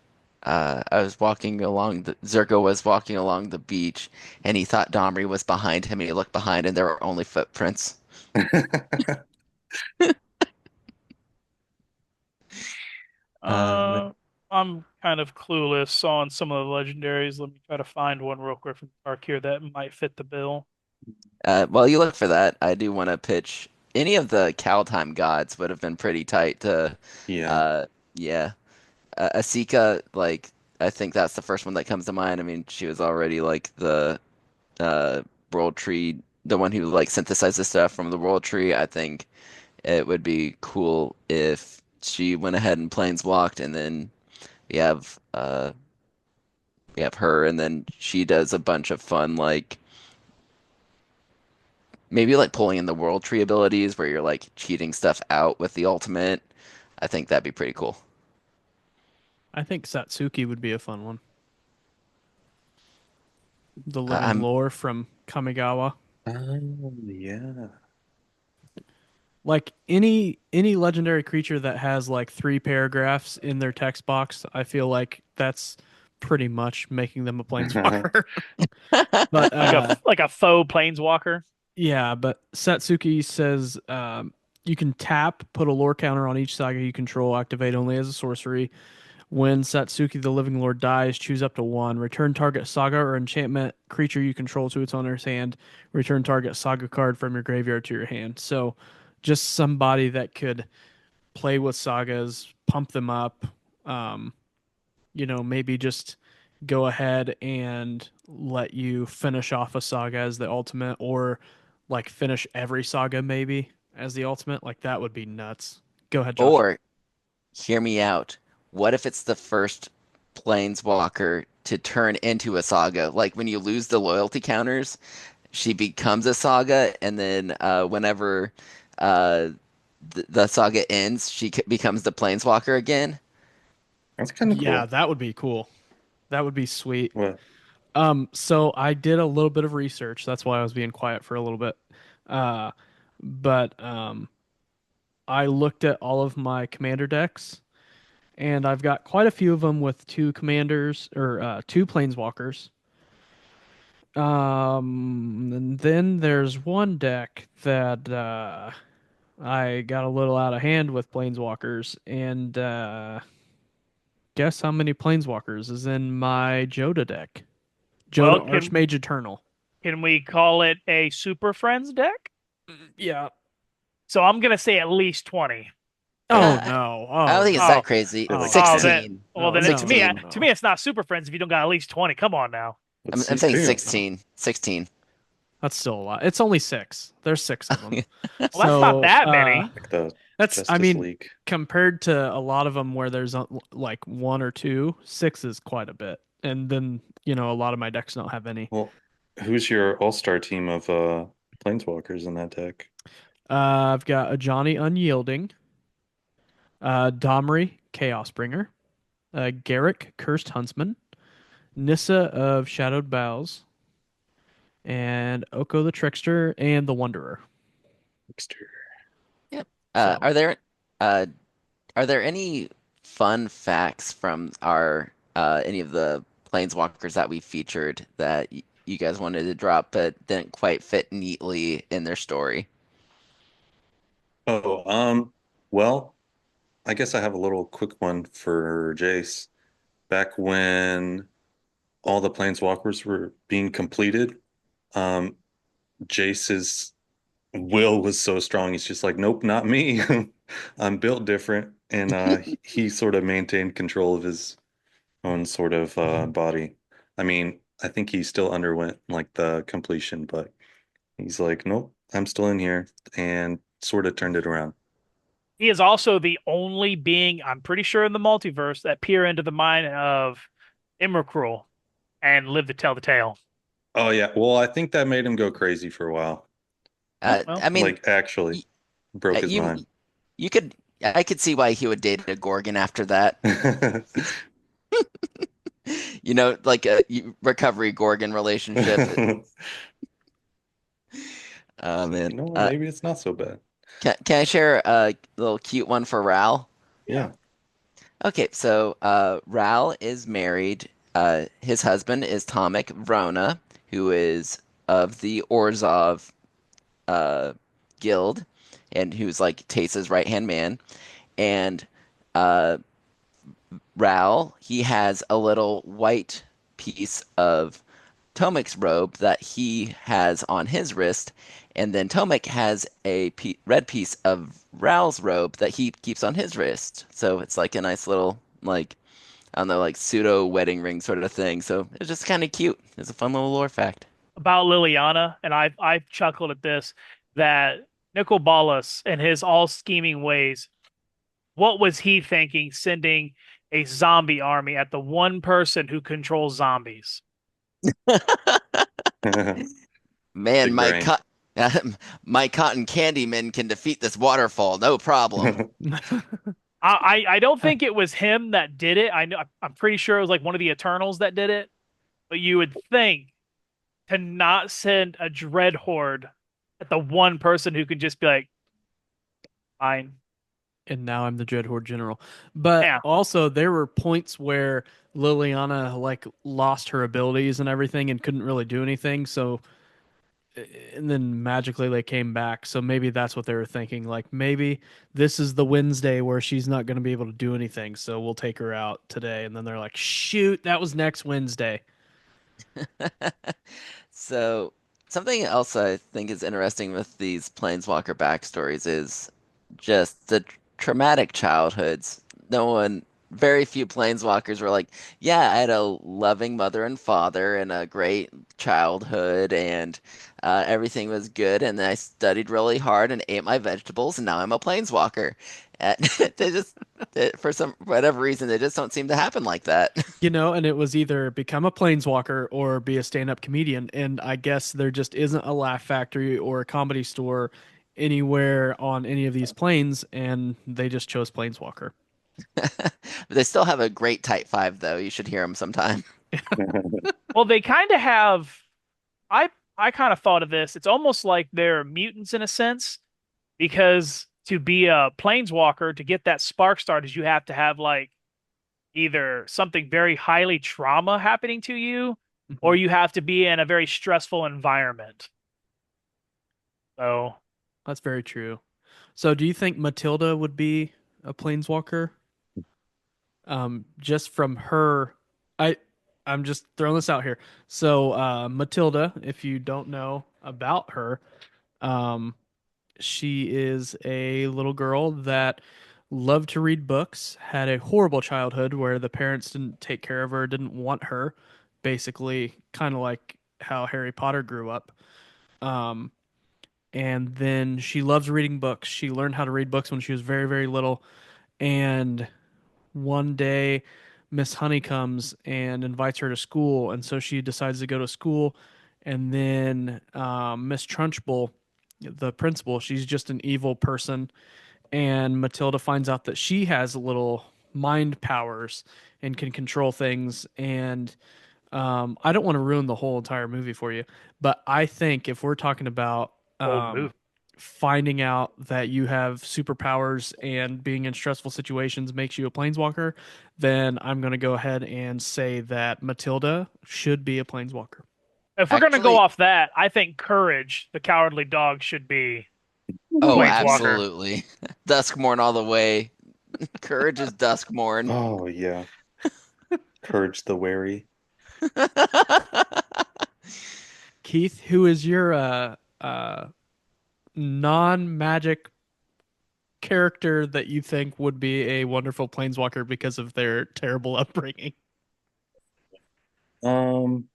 I was walking along Zergo was walking along the beach and he thought Domri was behind him and he looked behind and there were only footprints. Uh, I'm kind of clueless on some of the legendaries. Let me try to find one real quick from Dark here that might fit the bill. While you look for that, I do want to pitch any of the Kaldheim gods would have been pretty tight to Yeah. yeah. Asika, like I think that's the first one that comes to mind. I mean, she was already like the uh world tree, the one who like synthesized the stuff from the world tree. I think it would be cool if she went ahead and planeswalked and then we have uh we have her and then she does a bunch of fun like maybe like pulling in the world tree abilities where you're like cheating stuff out with the ultimate. I think that'd be pretty cool. I think Satsuki would be a fun one. The I- living I'm lore from Kamigawa. Oh, yeah. Like any legendary creature that has like 3 paragraphs in their text box, I feel like that's pretty much making them a planeswalker. But Like a faux planeswalker. yeah, but Satsuki says you can tap, put a lore counter on each saga you control, activate only as a sorcery. When Satsuki the Living Lord dies, choose up to 1. Return target saga or enchantment creature you control to its owner's hand. Return target saga card from your graveyard to your hand. So just somebody that could play with sagas, pump them up, um, maybe just go ahead and let you finish off a saga as the ultimate, or like finish every saga maybe as the ultimate. Like that would be nuts. Go ahead, Josh. or hear me out. What if it's the first planeswalker to turn into a saga? Like when you lose the loyalty counters, she becomes a saga, and then whenever uh, the saga ends, she becomes the planeswalker again. That's kind of Yeah, cool. that would be cool. That would be sweet. What? So I did a little bit of research. That's why I was being quiet for a little bit. Uh, but I looked at all of my commander decks, and I've got quite a few of them with 2 commanders or 2 planeswalkers. And then there's one deck that I got a little out of hand with Planeswalkers, and guess how many Planeswalkers is in my Joda deck? Joda Well, Archmage Eternal. can we call it a Super Friends deck? Yeah. So I'm gonna say at least 20. Oh Uh, no. I don't Oh think it's Oh, that no. crazy. Feel like Oh oh, no. that 16. well No, then no, to me, no, 16. to no. me it's not Super Friends if you don't got at least 20. Come on now. Let's I'm see saying too. 16. 16. That's still a lot. It's only six. There's six of them. Well, that's not So, that many. Like the that's, I Justice mean, League. compared to a lot of them where there's like one or two, six is quite a bit. And then, a lot of my decks don't have any. Well, who's your all-star team of Planeswalkers in that deck? I've got a Johnny Unyielding, Domri Chaosbringer, Garrick Cursed Huntsman, Nissa of Shadowed Boughs, and Oko the Trickster and the Wanderer. Trickster. Yep. So, Uh, are there any fun facts from our any of the planeswalkers that we featured that you guys wanted to drop but didn't quite fit neatly in their story? Oh, well, I guess I have a little quick one for Jace. Back when all the Planeswalkers were being completed, um, Jace's will was so strong. He's just like, nope, not me. I'm built different. And he sort of maintained control of his own sort of body. I mean, I think he still underwent like the completion, but he's like, nope, I'm still in here, and sort of turned it around. He is also the only being, I'm pretty sure, in the multiverse that peer into the mind of Imracruel and live to tell the tale. Oh yeah, well, I think that made him go crazy for a while. Oh, well, I mean, Like actually y- broke his you mind. you could I could see why he would date a Gorgon after that. Like a recovery Gorgon relationship. Oh So, man. you know what? Maybe it's not so bad. Can I share a little cute one for Ral? Yeah. Okay, so Ral is married. His husband is Tomek Vrona, who is of the Orzhov uh, guild, and who's like Tasa's right-hand man. And uh, Ral, he has a little white piece of Tomek's robe that he has on his wrist, and then Tomek has a red piece of Ral's robe that he keeps on his wrist. So it's like a nice little like I don't know, like pseudo wedding ring sort of thing. So it's just kind of cute. It's a fun little lore fact. about Liliana, and I've chuckled at this, that Nicol Bolas and his all scheming ways, what was he thinking sending a zombie army at the one person who controls zombies? Man, Big brain. my cotton candy men can defeat this waterfall, no problem. I don't think it was him that did it. I know I'm pretty sure it was like one of the Eternals that did it. But you would think to not send a dread horde at the one person who could just be like, fine. and now I'm the Dreadhorde General. But Yeah. also, there were points where Liliana like lost her abilities and everything and couldn't really do anything. So, and then magically they came back. So maybe that's what they were thinking. Like maybe this is the Wednesday where she's not going to be able to do anything. So we'll take her out today. And then they're like, shoot, that was next Wednesday. So, something else I think is interesting with these Planeswalker backstories is just the traumatic childhoods. Very few Planeswalkers were like, yeah, I had a loving mother and father and a great childhood, and everything was good, and then I studied really hard and ate my vegetables, and now I'm a Planeswalker. And for some whatever reason, they just don't seem to happen like that. And it was either become a planeswalker or be a stand-up comedian. And I guess there just isn't a Laugh Factory or a comedy store anywhere on any of these planes, and they just chose planeswalker. But they still have a great Type 5, though. You should hear them sometime. Well, they kind of have. I I kind of thought of this. It's almost like they're mutants in a sense, because to be a planeswalker, to get that spark started, you have to have like either something very highly trauma happening to you, or Mhm. you have to be in a very stressful environment. So That's very true. So do you think Matilda would be a planeswalker? Just from her, I I'm just throwing this out here. So Matilda, if you don't know about her, um, she is a little girl that loved to read books, had a horrible childhood where the parents didn't take care of her, didn't want her, basically kind of like how Harry Potter grew up. Um, and then she loves reading books. She learned how to read books when she was very, very little. And one day, Miss Honey comes and invites her to school. And so she decides to go to school. And then Miss Trunchbull, the principal, she's just an evil person. And Matilda finds out that she has little mind powers and can control things. And I don't want to ruin the whole entire movie for you, but I think if we're talking about Old move. finding out that you have superpowers and being in stressful situations makes you a planeswalker, then I'm going to go ahead and say that Matilda should be a planeswalker. If we're gonna go Actually, off that, I think Courage, the cowardly dog, should be a oh, planeswalker. absolutely. Duskmorn all the way. Courage is Duskmorn. Oh yeah, Courage the Wary. Keith, who is your non-magic character that you think would be a wonderful planeswalker because of their terrible upbringing? Um,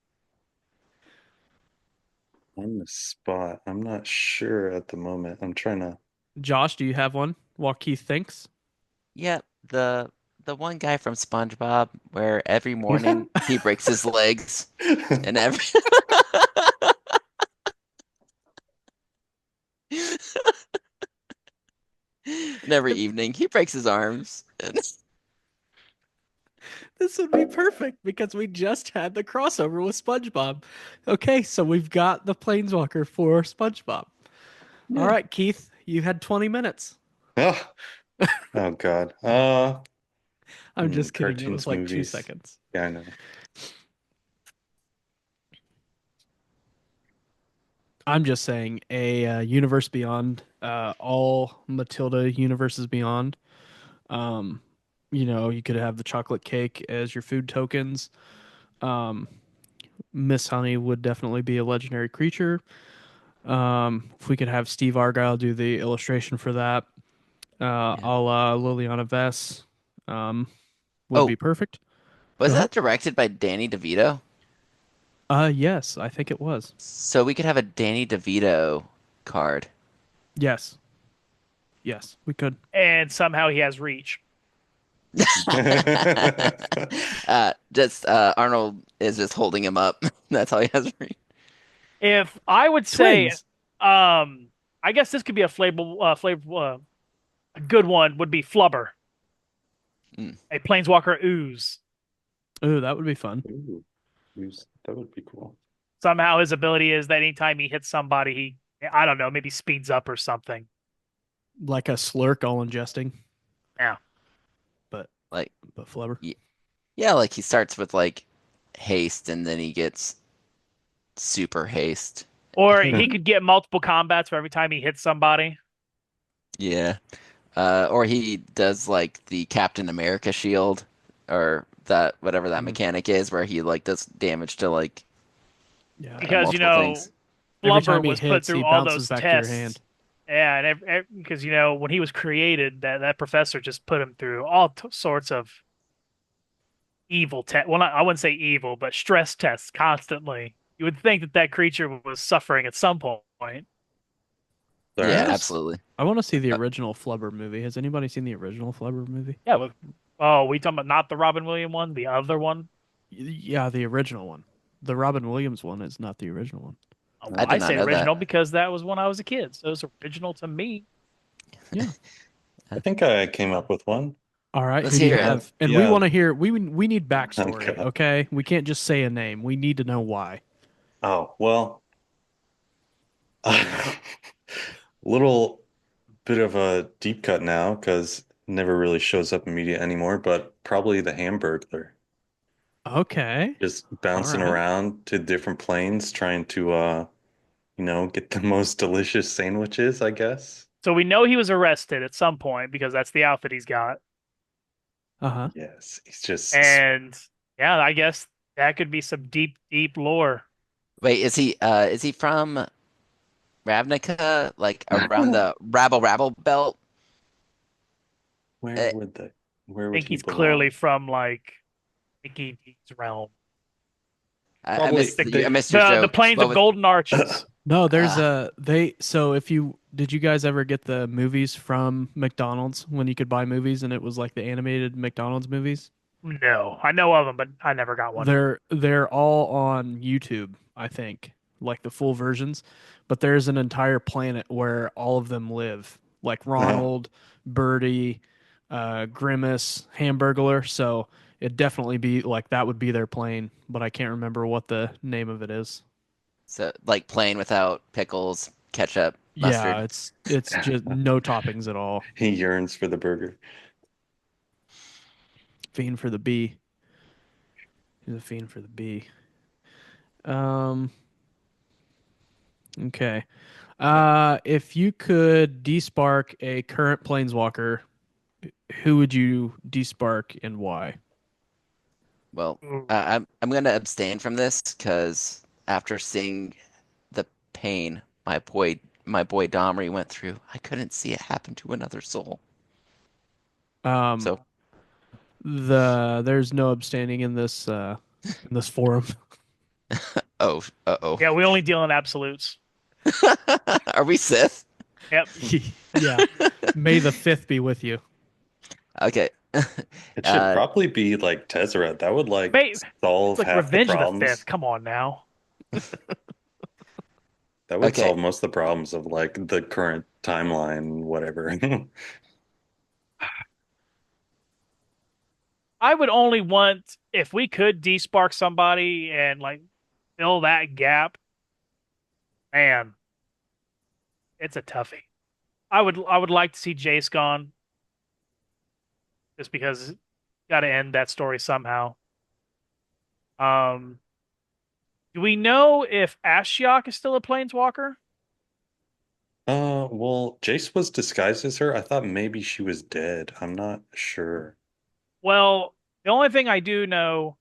on the spot, I'm not sure at the moment. I'm trying to. Josh, do you have one while Keith thinks? Yep, the one guy from SpongeBob where every morning he breaks his legs and every and every evening he breaks his arms. This would be perfect because we just had the crossover with SpongeBob. Okay, so we've got the Planeswalker for SpongeBob. All Yeah. right, Keith, you had 20 minutes. Oh, oh God. I'm just kidding. It was Cartoons, like two movies. seconds. Yeah, I know. I'm just saying a universe beyond, all Matilda universes beyond. Um, you could have the chocolate cake as your food tokens. Um, Miss Honey would definitely be a legendary creature. If we could have Steve Argyle do the illustration for that, Yeah. a la Liliana Vess, um, would Oh, be perfect. was Go ahead. that directed by Danny DeVito? Yes, I think it was. So we could have a Danny DeVito card. Yes, yes, we could. And somehow he has reach. Just Arnold is just holding him up. That's all he has. If I would say, Twins. I guess this could be a a good one would be Flubber, Mm. a planeswalker ooze. Ooh, that would be fun. Ooh, that would be cool. Somehow his ability is that anytime he hits somebody, I don't know, maybe speeds up or something. Like a slurk all ingesting, Yeah. but Like, Flubber. yeah, like he starts with like haste and then he gets super haste. Or he could get multiple combats for every time he hits somebody. Yeah. Or he does like the Captain America shield or that whatever that Mm. mechanic is where he like does damage to like Yeah. Because, multiple things. Every Flubber time he was put hits, through he all bounces those back to your tests. hand. Yeah, and because, when he was created, that professor just put him through all sorts of evil test. Well, I wouldn't say evil, but stress tests constantly. You would think that that creature was suffering at some point. There Yeah, is? absolutely. I want to see the Uh, original Flubber movie. Has anybody seen the original Flubber movie? Yeah. Oh, we talking about not the Robin Williams one, the other one? Yeah, the original one. The Robin Williams one is not the original one. Oh, I well, did I not say know that. original because that was when I was a kid, so it's original to me. Yeah. I think I came up with one. All right. Let's Who do you hear it. have? And we Yeah. want to hear. We need Oh backstory. God. Okay. We can't just say a name. We need to know why. Oh, well, little bit of a deep cut now because never really shows up in media anymore, but probably the Hamburglar. Okay. Just All bouncing right. around to different planes trying to get the most delicious sandwiches, I guess. So we know he was arrested at some point because that's the outfit he's got. Uh-huh. Yes, he's just And yeah, I guess that could be some deep, deep lore. Wait, is he from Ravnica, like around the Rabble belt? where Uh, would the where I would think he he's clearly belong? from like Mickey D's realm. Probably The I missed your the joke. plains What of was Golden Arches. No, there's uh a they so if you did you guys ever get the movies from McDonald's when you could buy movies and it was like the animated McDonald's movies? No, I know of them, but I never got one. They're all on YouTube, I think, like the full versions, but there's an entire planet where all of them live, like No. Ronald, Birdie, Grimace, Hamburglar. So it'd definitely be like that would be their plane, but I can't remember what the name of it is. so like plain without pickles, ketchup, Yeah, mustard. it's just no toppings at all. He yearns for the burger. Fiend for the bee. He's a fiend for the bee. Um, okay. If you could despark a current planeswalker, who would you despark and why? Well, Ooh. I'm gonna abstain from this because after seeing the pain my boy Domri went through, I couldn't see it happen to another soul. Um, So, there's no abstaining in this forum. oh, uh-oh. Yeah, we only deal in absolutes. Are we Sith? Yep. Yeah. May the fifth be with you. Okay. It should Uh, probably be like Tezzeret. That would like It's solve like half the Revenge of the problems. Fifth. Come on now. That would okay. solve most of the problems of like the current timeline, whatever. I would only want if we could despark somebody and like fill that gap. Man, it's a toughie. I would like to see Jace gone just because got to end that story somehow. Um, do we know if Ashiok is still a planeswalker? Well, Jace was disguised as her. I thought maybe she was dead. I'm not sure. Well, the only thing I do know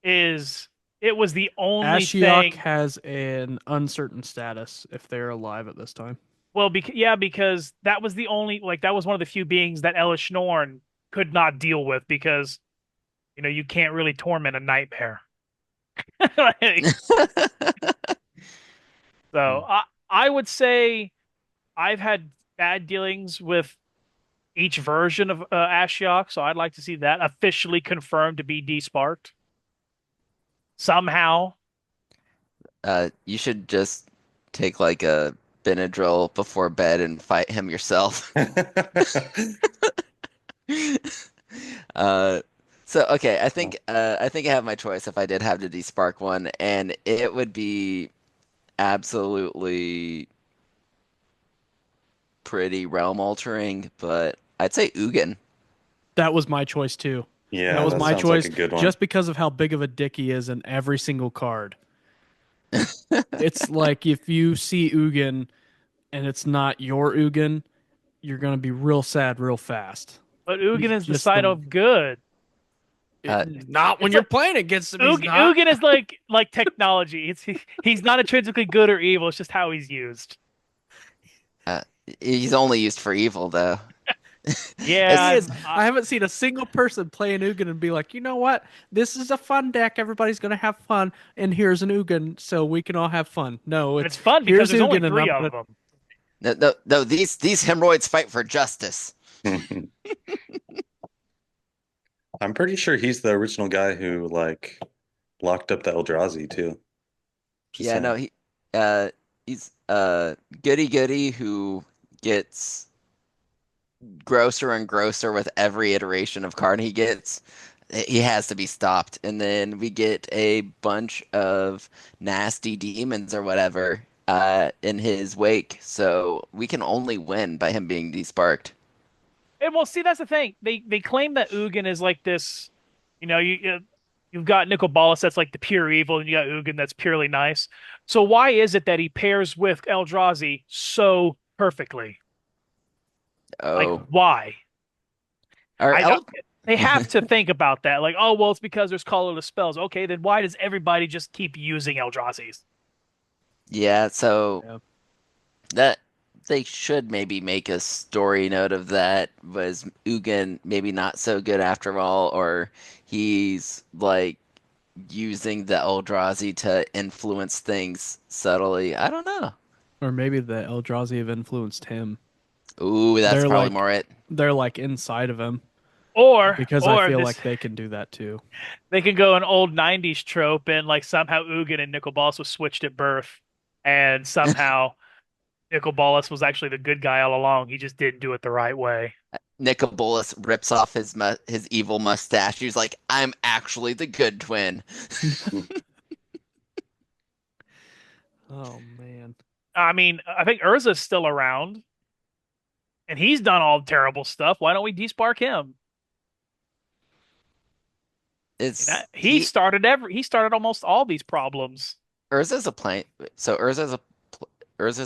is it was the only Ashiok thing. has an uncertain status if they're alive at this time. Well, yeah, because that was the only like that was one of the few beings that Elish Norn could not deal with because you can't really torment a nightmare. Like, so I would say I've had bad dealings with each version of Ashiok, so I'd like to see that officially confirmed to be desparked somehow. You should just take like a Benadryl before bed and fight him yourself. Uh, so okay, I think I have my choice if I did have to despark one, and it would be absolutely pretty realm altering, but I'd say Ugin. That was my choice too. That Yeah, was that my sounds like a choice good one. just because of how big of a dick he is in every single card. It's like if you see Ugin and it's not your Ugin, you're gonna be real sad real fast. But He's Ugin is the just side of good. Uh, not when It's you're like playing against him. He's not. Ugin is like technology. He's not intrinsically good or evil. It's just how he's used. uh, he's only used for evil though. He Yeah, is. I haven't seen a single person play an Ugin and be like, you know what? This is a fun deck. Everybody's gonna have fun, and here's an Ugin, so we can all have fun. No, and it's it's fun because here's there's only Ugin, and three I'm of gonna. them. No, these hemorrhoids fight for justice. I'm pretty sure he's the original guy who like locked up the Eldrazi too. Just Yeah, no, saying. uh he's goody goody who gets grosser and grosser with every iteration of card he gets. He has to be stopped. And then we get a bunch of nasty demons or whatever in his wake. So we can only win by him being desparked. And well, see, that's the thing. They claim that Ugin is like this. You've got Nicol Bolas that's like the pure evil, and you got Ugin that's purely nice. So why is it that he pairs with Eldrazi so perfectly? Like, Oh, why? or I don't. El They have to think about that. Like, oh well, it's because there's colorless spells. Okay, then why does everybody just keep using Eldrazi's? yeah, so Yeah. that they should maybe make a story note of that. Was Ugin maybe not so good after all, or he's like using the Eldrazi to influence things subtly? I don't know. Or maybe the Eldrazi have influenced him. Ooh, that's They're probably like more it. they're like inside of him because I Or feel this like they can do that too. they can go an old '90s trope and like somehow Ugin and Nicol Bolas was switched at birth, and somehow Nicol Bolas was actually the good guy all along. He just didn't do it the right way. Nicobolus rips off his evil mustache. He's like, "I'm actually the good twin." Oh man. I mean, I think Urza's still around, and he's done all terrible stuff. Why don't we despark him? It's he He started almost all these problems. Urza's a plane. So Urza's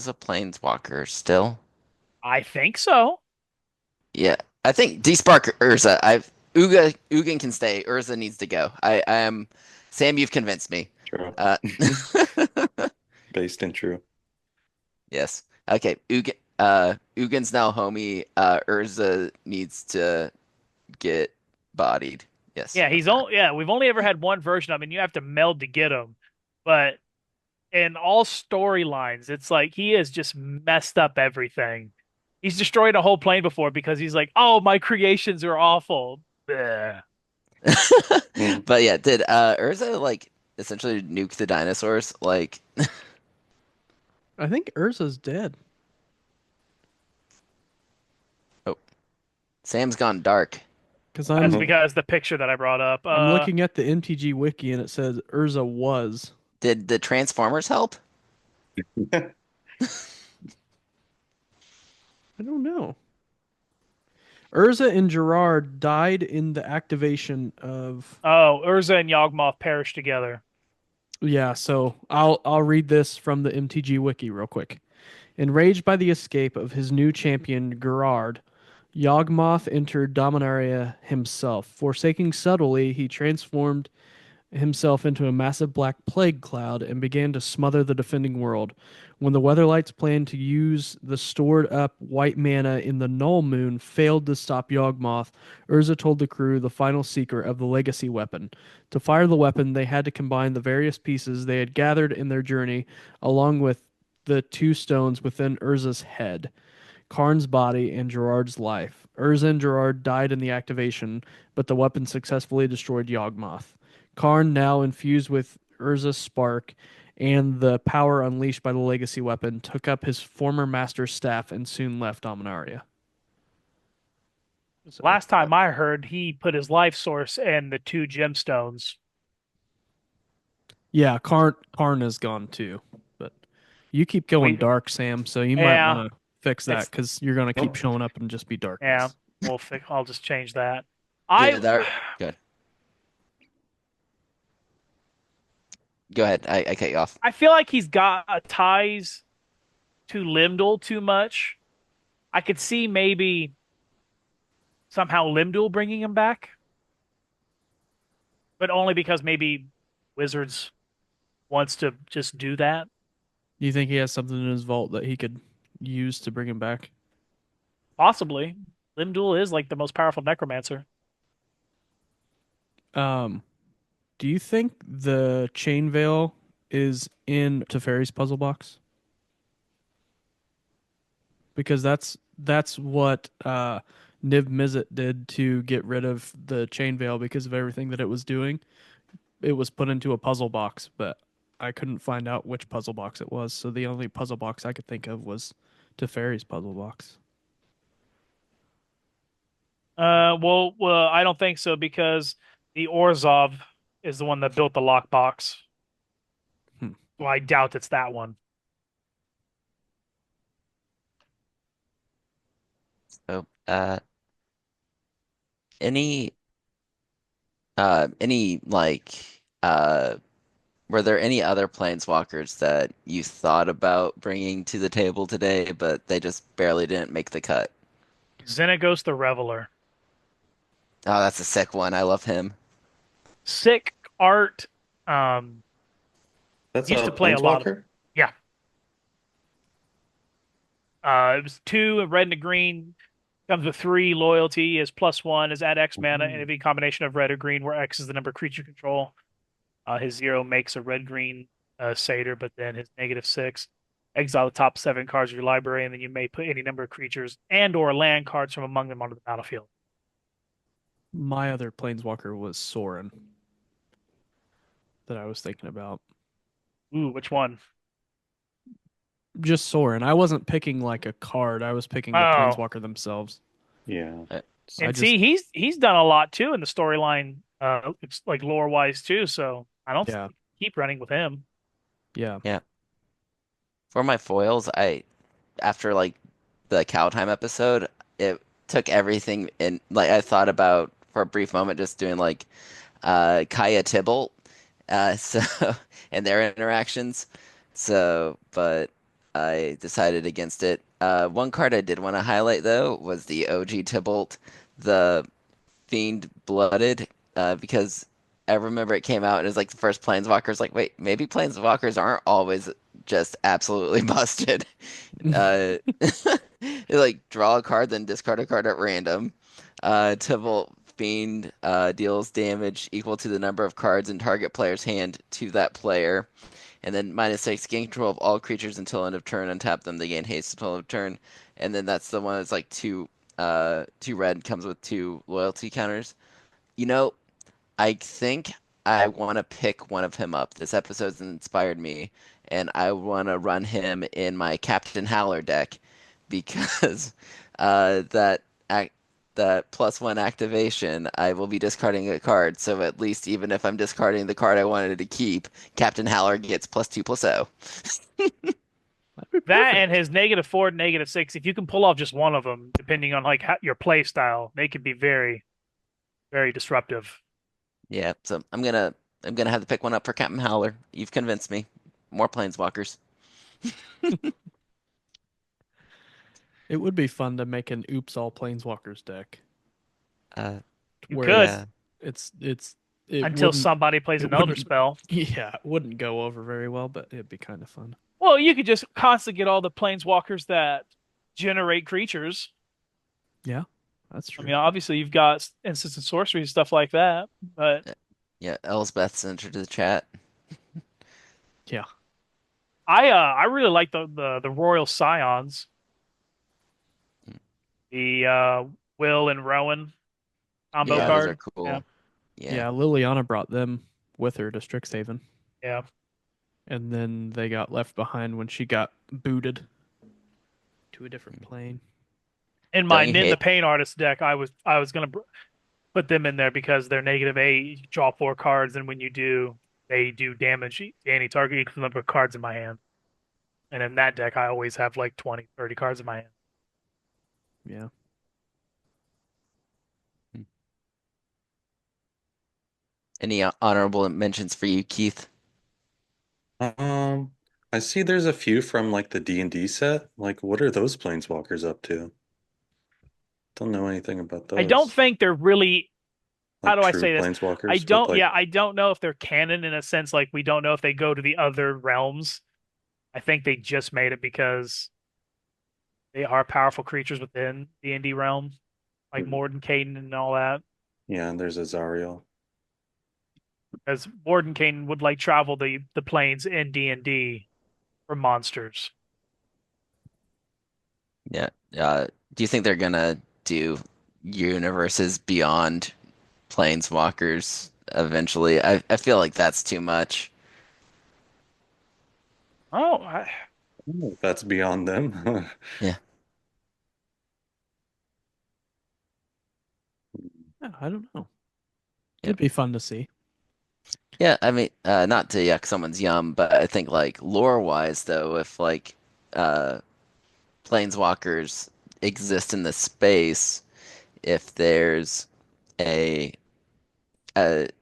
a planeswalker still. I think so. Yeah, I think despark Urza. Ugin can stay. Urza needs to go. I am Sam. You've convinced me. True. Uh, Based in true. yes. Okay. Ugin's now homie. Urza needs to get bodied. Yes. Yeah, we've only ever had one version of him, and you have to meld to get him. But in all storylines, it's like he has just messed up everything. He's destroyed a whole plane before because he's like, "Oh, my creations are awful." Bleh. Mm. But yeah, did Urza like essentially nuke the dinosaurs? Like, I think Urza's dead. oh, Sam's gone dark. Because That's Mhm. because the picture that I brought up. I'm looking at the MTG wiki and it says Urza was. Did the Transformers help? I don't know. Urza and Gerard died in the activation of. Urza and Yawgmoth perished together. Yeah, so I'll read this from the MTG wiki real quick. Enraged by the escape of his new champion Gerard, Yawgmoth entered Dominaria himself. Forsaking subtly, he transformed himself into a massive black plague cloud and began to smother the defending world. When the Weatherlights planned to use the stored up white mana in the Null Moon failed to stop Yawgmoth, Urza told the crew the final secret of the legacy weapon. To fire the weapon, they had to combine the various pieces they had gathered in their journey, along with the two stones within Urza's head. Karn's body, and Gerard's life. Urza and Gerard died in the activation, but the weapon successfully destroyed Yawgmoth. Karn, now infused with Urza's spark and the power unleashed by the legacy weapon, took up his former master's staff and soon left Dominaria. So, Last time I heard, he put his life source in the two gemstones. yeah, Karn is gone too. But you keep going We, dark, Sam, so you might yeah, want to fix that it's because you're going to keep Oh, showing up and just be yeah. darkness. I'll just change that. Yeah, I that good. Go ahead. I cut you off. I feel like he's got ties to Limdul too much. I could see maybe somehow Limdul bringing him back, but only because maybe Wizards wants to just do that. Do you think he has something in his vault that he could use to bring him back? Possibly. Limdul is like the most powerful necromancer. Um, do you think the chain veil is in Teferi's puzzle box? Because that's what Niv Mizzet did to get rid of the chain veil because of everything that it was doing. It was put into a puzzle box, but I couldn't find out which puzzle box it was. So the only puzzle box I could think of was Teferi's puzzle box. I don't think so because the Orzhov is the one that built the lockbox. Hmm. Well, I doubt it's that one. So, any any like were there any other planeswalkers that you thought about bringing to the table today, but they just barely didn't make the cut? Xenagos the Reveler. Oh, that's a sick one. I love him. Sick art. Um, That's used a to play a lot of. Planeswalker? Yeah. It was two, a red and a green. Comes with three loyalty. Is +1. Is add X mana, and Ooh. it'd be a combination of red or green, where X is the number of creature control. His 0 makes a red green satyr, but then his -6. Exile the top 7 cards of your library, and then you may put any number of creatures and or land cards from among them onto the battlefield. My other planeswalker was Sorin that I was thinking about. Ooh, which one? Just Sorin. I wasn't picking like a card. I was picking the Oh, planeswalker themselves. Yeah. Uh, I and just see, he's done a lot too in the storyline, it's like lore wise too. So I don't yeah, keep running with him. yeah. Yeah. For my foils, I after like the Cow Time episode, it took everything in. Like I thought about for a brief moment just doing like Kaya Tybalt, so and their interactions. So, but I decided against it. One card I did want to highlight though was the OG Tybalt, the Fiend Blooded, because I remember it came out and it was like the first Planeswalkers. Like, wait, maybe Planeswalkers aren't always just absolutely busted. Like draw a card, then discard a card at random. Tybalt Fiend deals damage equal to the number of cards in target player's hand to that player. And then -6, gain control of all creatures until end of turn, untap them, they gain haste until end of turn. And then that's the one that's like two red, comes with two loyalty counters. You know, I think I want to pick one of him up. This episode's inspired me, and I want to run him in my Captain Howler deck because that act that +1 activation, I will be discarding a card. So at least even if I'm discarding the card I wanted to keep, Captain Howler gets +2/+0. That'd be That and perfect. his -4, -6. If you can pull off just one of them, depending on like your play style, they could be very, very disruptive. Yeah, so I'm gonna have to pick one up for Captain Howler. You've convinced me. More planeswalkers. It would be fun to make an Oops All Planeswalkers deck Uh, You where could yeah, it until wouldn't somebody plays it an Elder wouldn't Spell. yeah, it wouldn't go over very well, but it'd be kind of fun. Well, you could just constantly get all the planeswalkers that generate creatures. Yeah, that's I true. mean, obviously you've got instants and sorcery and stuff like that, but yeah. Elsbeth's entered the chat. Yeah. I really like the Royal Scions, the Will and Rowan combo Yeah, those are card. Yeah, cool. Yeah. Yeah, Liliana brought them with her to Strixhaven, yeah. and then they got left behind when she got booted to a different plane. In Don't my you Nin the hate? Pain Artist deck, I was gonna put them in there because they're -8. You draw 4 cards, and when you do, they do damage to any target equal to the number of cards in my hand. And in that deck, I always have like 20, 30 cards in my hand. Yeah. Any honorable mentions for you, Keith? Um, I see there's a few from like the D&D set. Like, what are those planeswalkers up to? Don't know anything about I don't those. think they're really, how Like do I true say this? planeswalkers with like, I don't know if they're canon in a sense, like we don't know if they go to the other realms. I think they just made it because they are powerful creatures within the D&D realm, like hmm, Mordenkainen and all that. yeah, and there's Azariel. As Mordenkainen would like travel the planes in D&D for monsters. Yeah. Do you think they're gonna do universes beyond planeswalkers eventually? I feel like that's too much. Oh, Oh, that's beyond them. Yeah. Yeah, I don't know. Yep. It'd be fun to see. Yeah, I mean, not to yuck someone's yum, but I think like lore-wise though, if like uh planeswalkers exist in this space, if there's a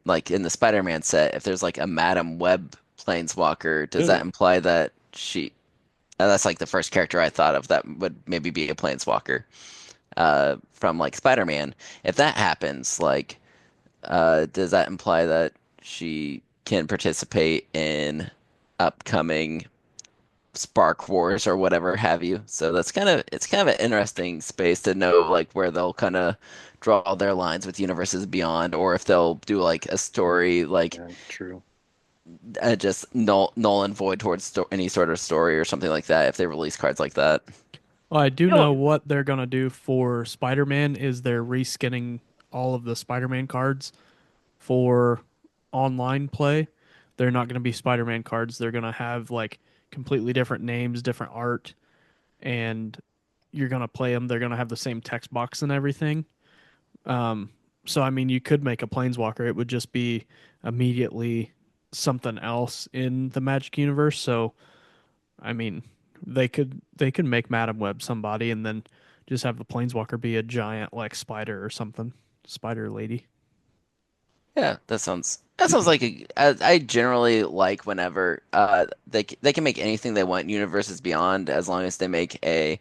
like in the Spider-Man set, if there's like a Madam Web planeswalker, does that Ooh, imply that that's like the first character I thought of that would maybe be a planeswalker. from like Spider-Man. If that happens, like, does that imply that she can participate in upcoming Spark Wars or whatever have you? So it's kind of an interesting space to know like where they'll kind of draw their lines with universes beyond, or if they'll do like a story like Yeah, true. just null and void towards any sort of story or something like that if they release cards like that. Well, I do You know know, what they're gonna do for Spider-Man is they're reskinning all of the Spider-Man cards for online play. They're not gonna be Spider-Man cards. They're gonna have like completely different names, different art, and you're gonna play them. They're gonna have the same text box and everything. Um, so I mean, you could make a Planeswalker. It would just be immediately something else in the Magic universe. So I mean, they could make Madam Web somebody and then just have the Planeswalker be a giant like spider or something, spider lady. Yeah, that sounds like I generally like whenever they can make anything they want in Universes Beyond as long as they make a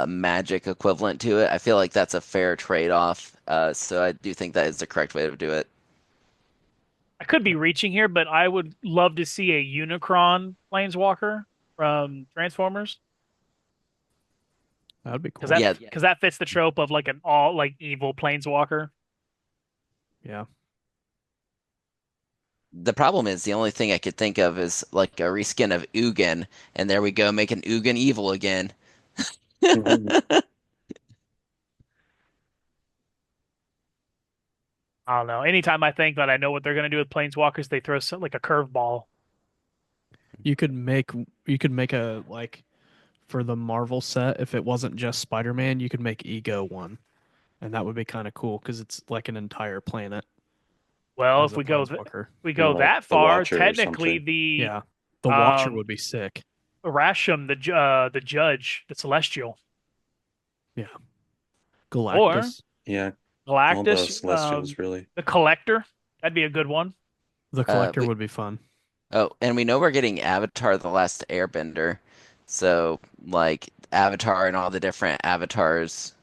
magic equivalent to it. I feel like that's a fair trade-off. So I do think that is the correct way to do it. I could be reaching here, but I would love to see a Unicron Planeswalker from Transformers That would be because cool. that Yeah, because that fits the trope of like an all like evil Planeswalker. Yeah. the problem is the only thing I could think of is like a reskin of Ugin, and there we go, making Ugin evil again. Mhm. I don't know. Anytime I think that I know what they're going to do with Planeswalkers, they throw like a curveball. You could make you could make a like for the Marvel set if it wasn't just Spider-Man, you could make Ego one. And that would be kind of cool because it's like an entire planet Well, as if a Planeswalker. we Yeah, go like that the far, Watcher or technically something. the Yeah. The Watcher um would be sick. Rasham, the judge, the Celestial, Yeah. or Galactus. Yeah, all the Galactus, Celestials really. the Collector. That'd be a good one. The Uh, Collector we, would be fun. oh, and we know we're getting Avatar: The Last Airbender, so like Avatar and all the different avatars,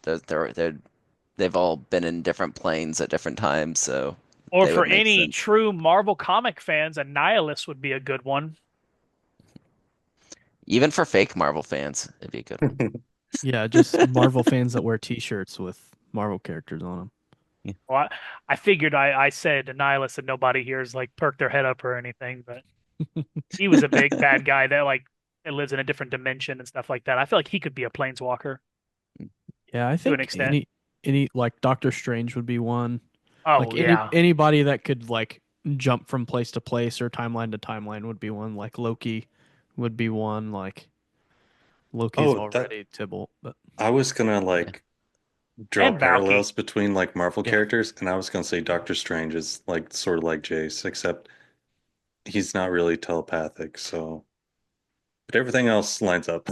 they've all been in different planes at different times, so Or they for would make any sense. true Marvel comic fans, a Nihilist would be a good one. Even for fake Marvel fans, it'd be a good one. Yeah, just Marvel fans that wear T-shirts with Marvel characters on them. Yeah. Well, I figured I said a Nihilist and nobody here is like perked their head up or anything, but he was a big bad guy that like that lives in a different dimension and stuff like that. I feel like he could be a Planeswalker Yeah, I to an think extent. any like Doctor Strange would be one. Like Oh yeah. anybody that could like jump from place to place or timeline to timeline would be one. Like Loki would be one. Like Loki's Oh, that already Tybalt, but I was gonna Yeah. like draw And Valky. parallels between like Marvel yeah, characters, and I was gonna say Doctor Strange is like sort of like Jace, except he's not really telepathic, so but everything else lines up.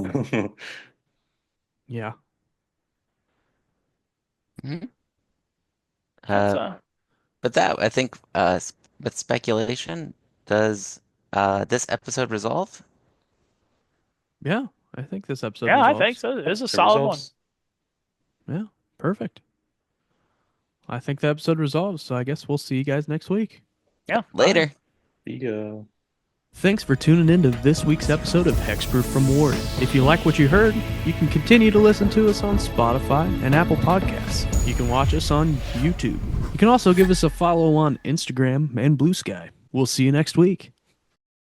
yeah. Mhm. That's Uh, but that I think with speculation, does this episode resolve? Yeah, I think this episode yeah, I think resolves. so. This is a It solid one. resolves. Yeah, perfect. I think the episode resolves, so I guess we'll see you guys next week. Yeah. Bye. Later. Yeah. Thanks for tuning in to this week's episode of Hexproof from Ward. If you like what you heard, you can continue to listen to us on Spotify and Apple Podcasts. You can watch us on YouTube. You can also give us a follow on Instagram and Blue Sky. We'll see you next week.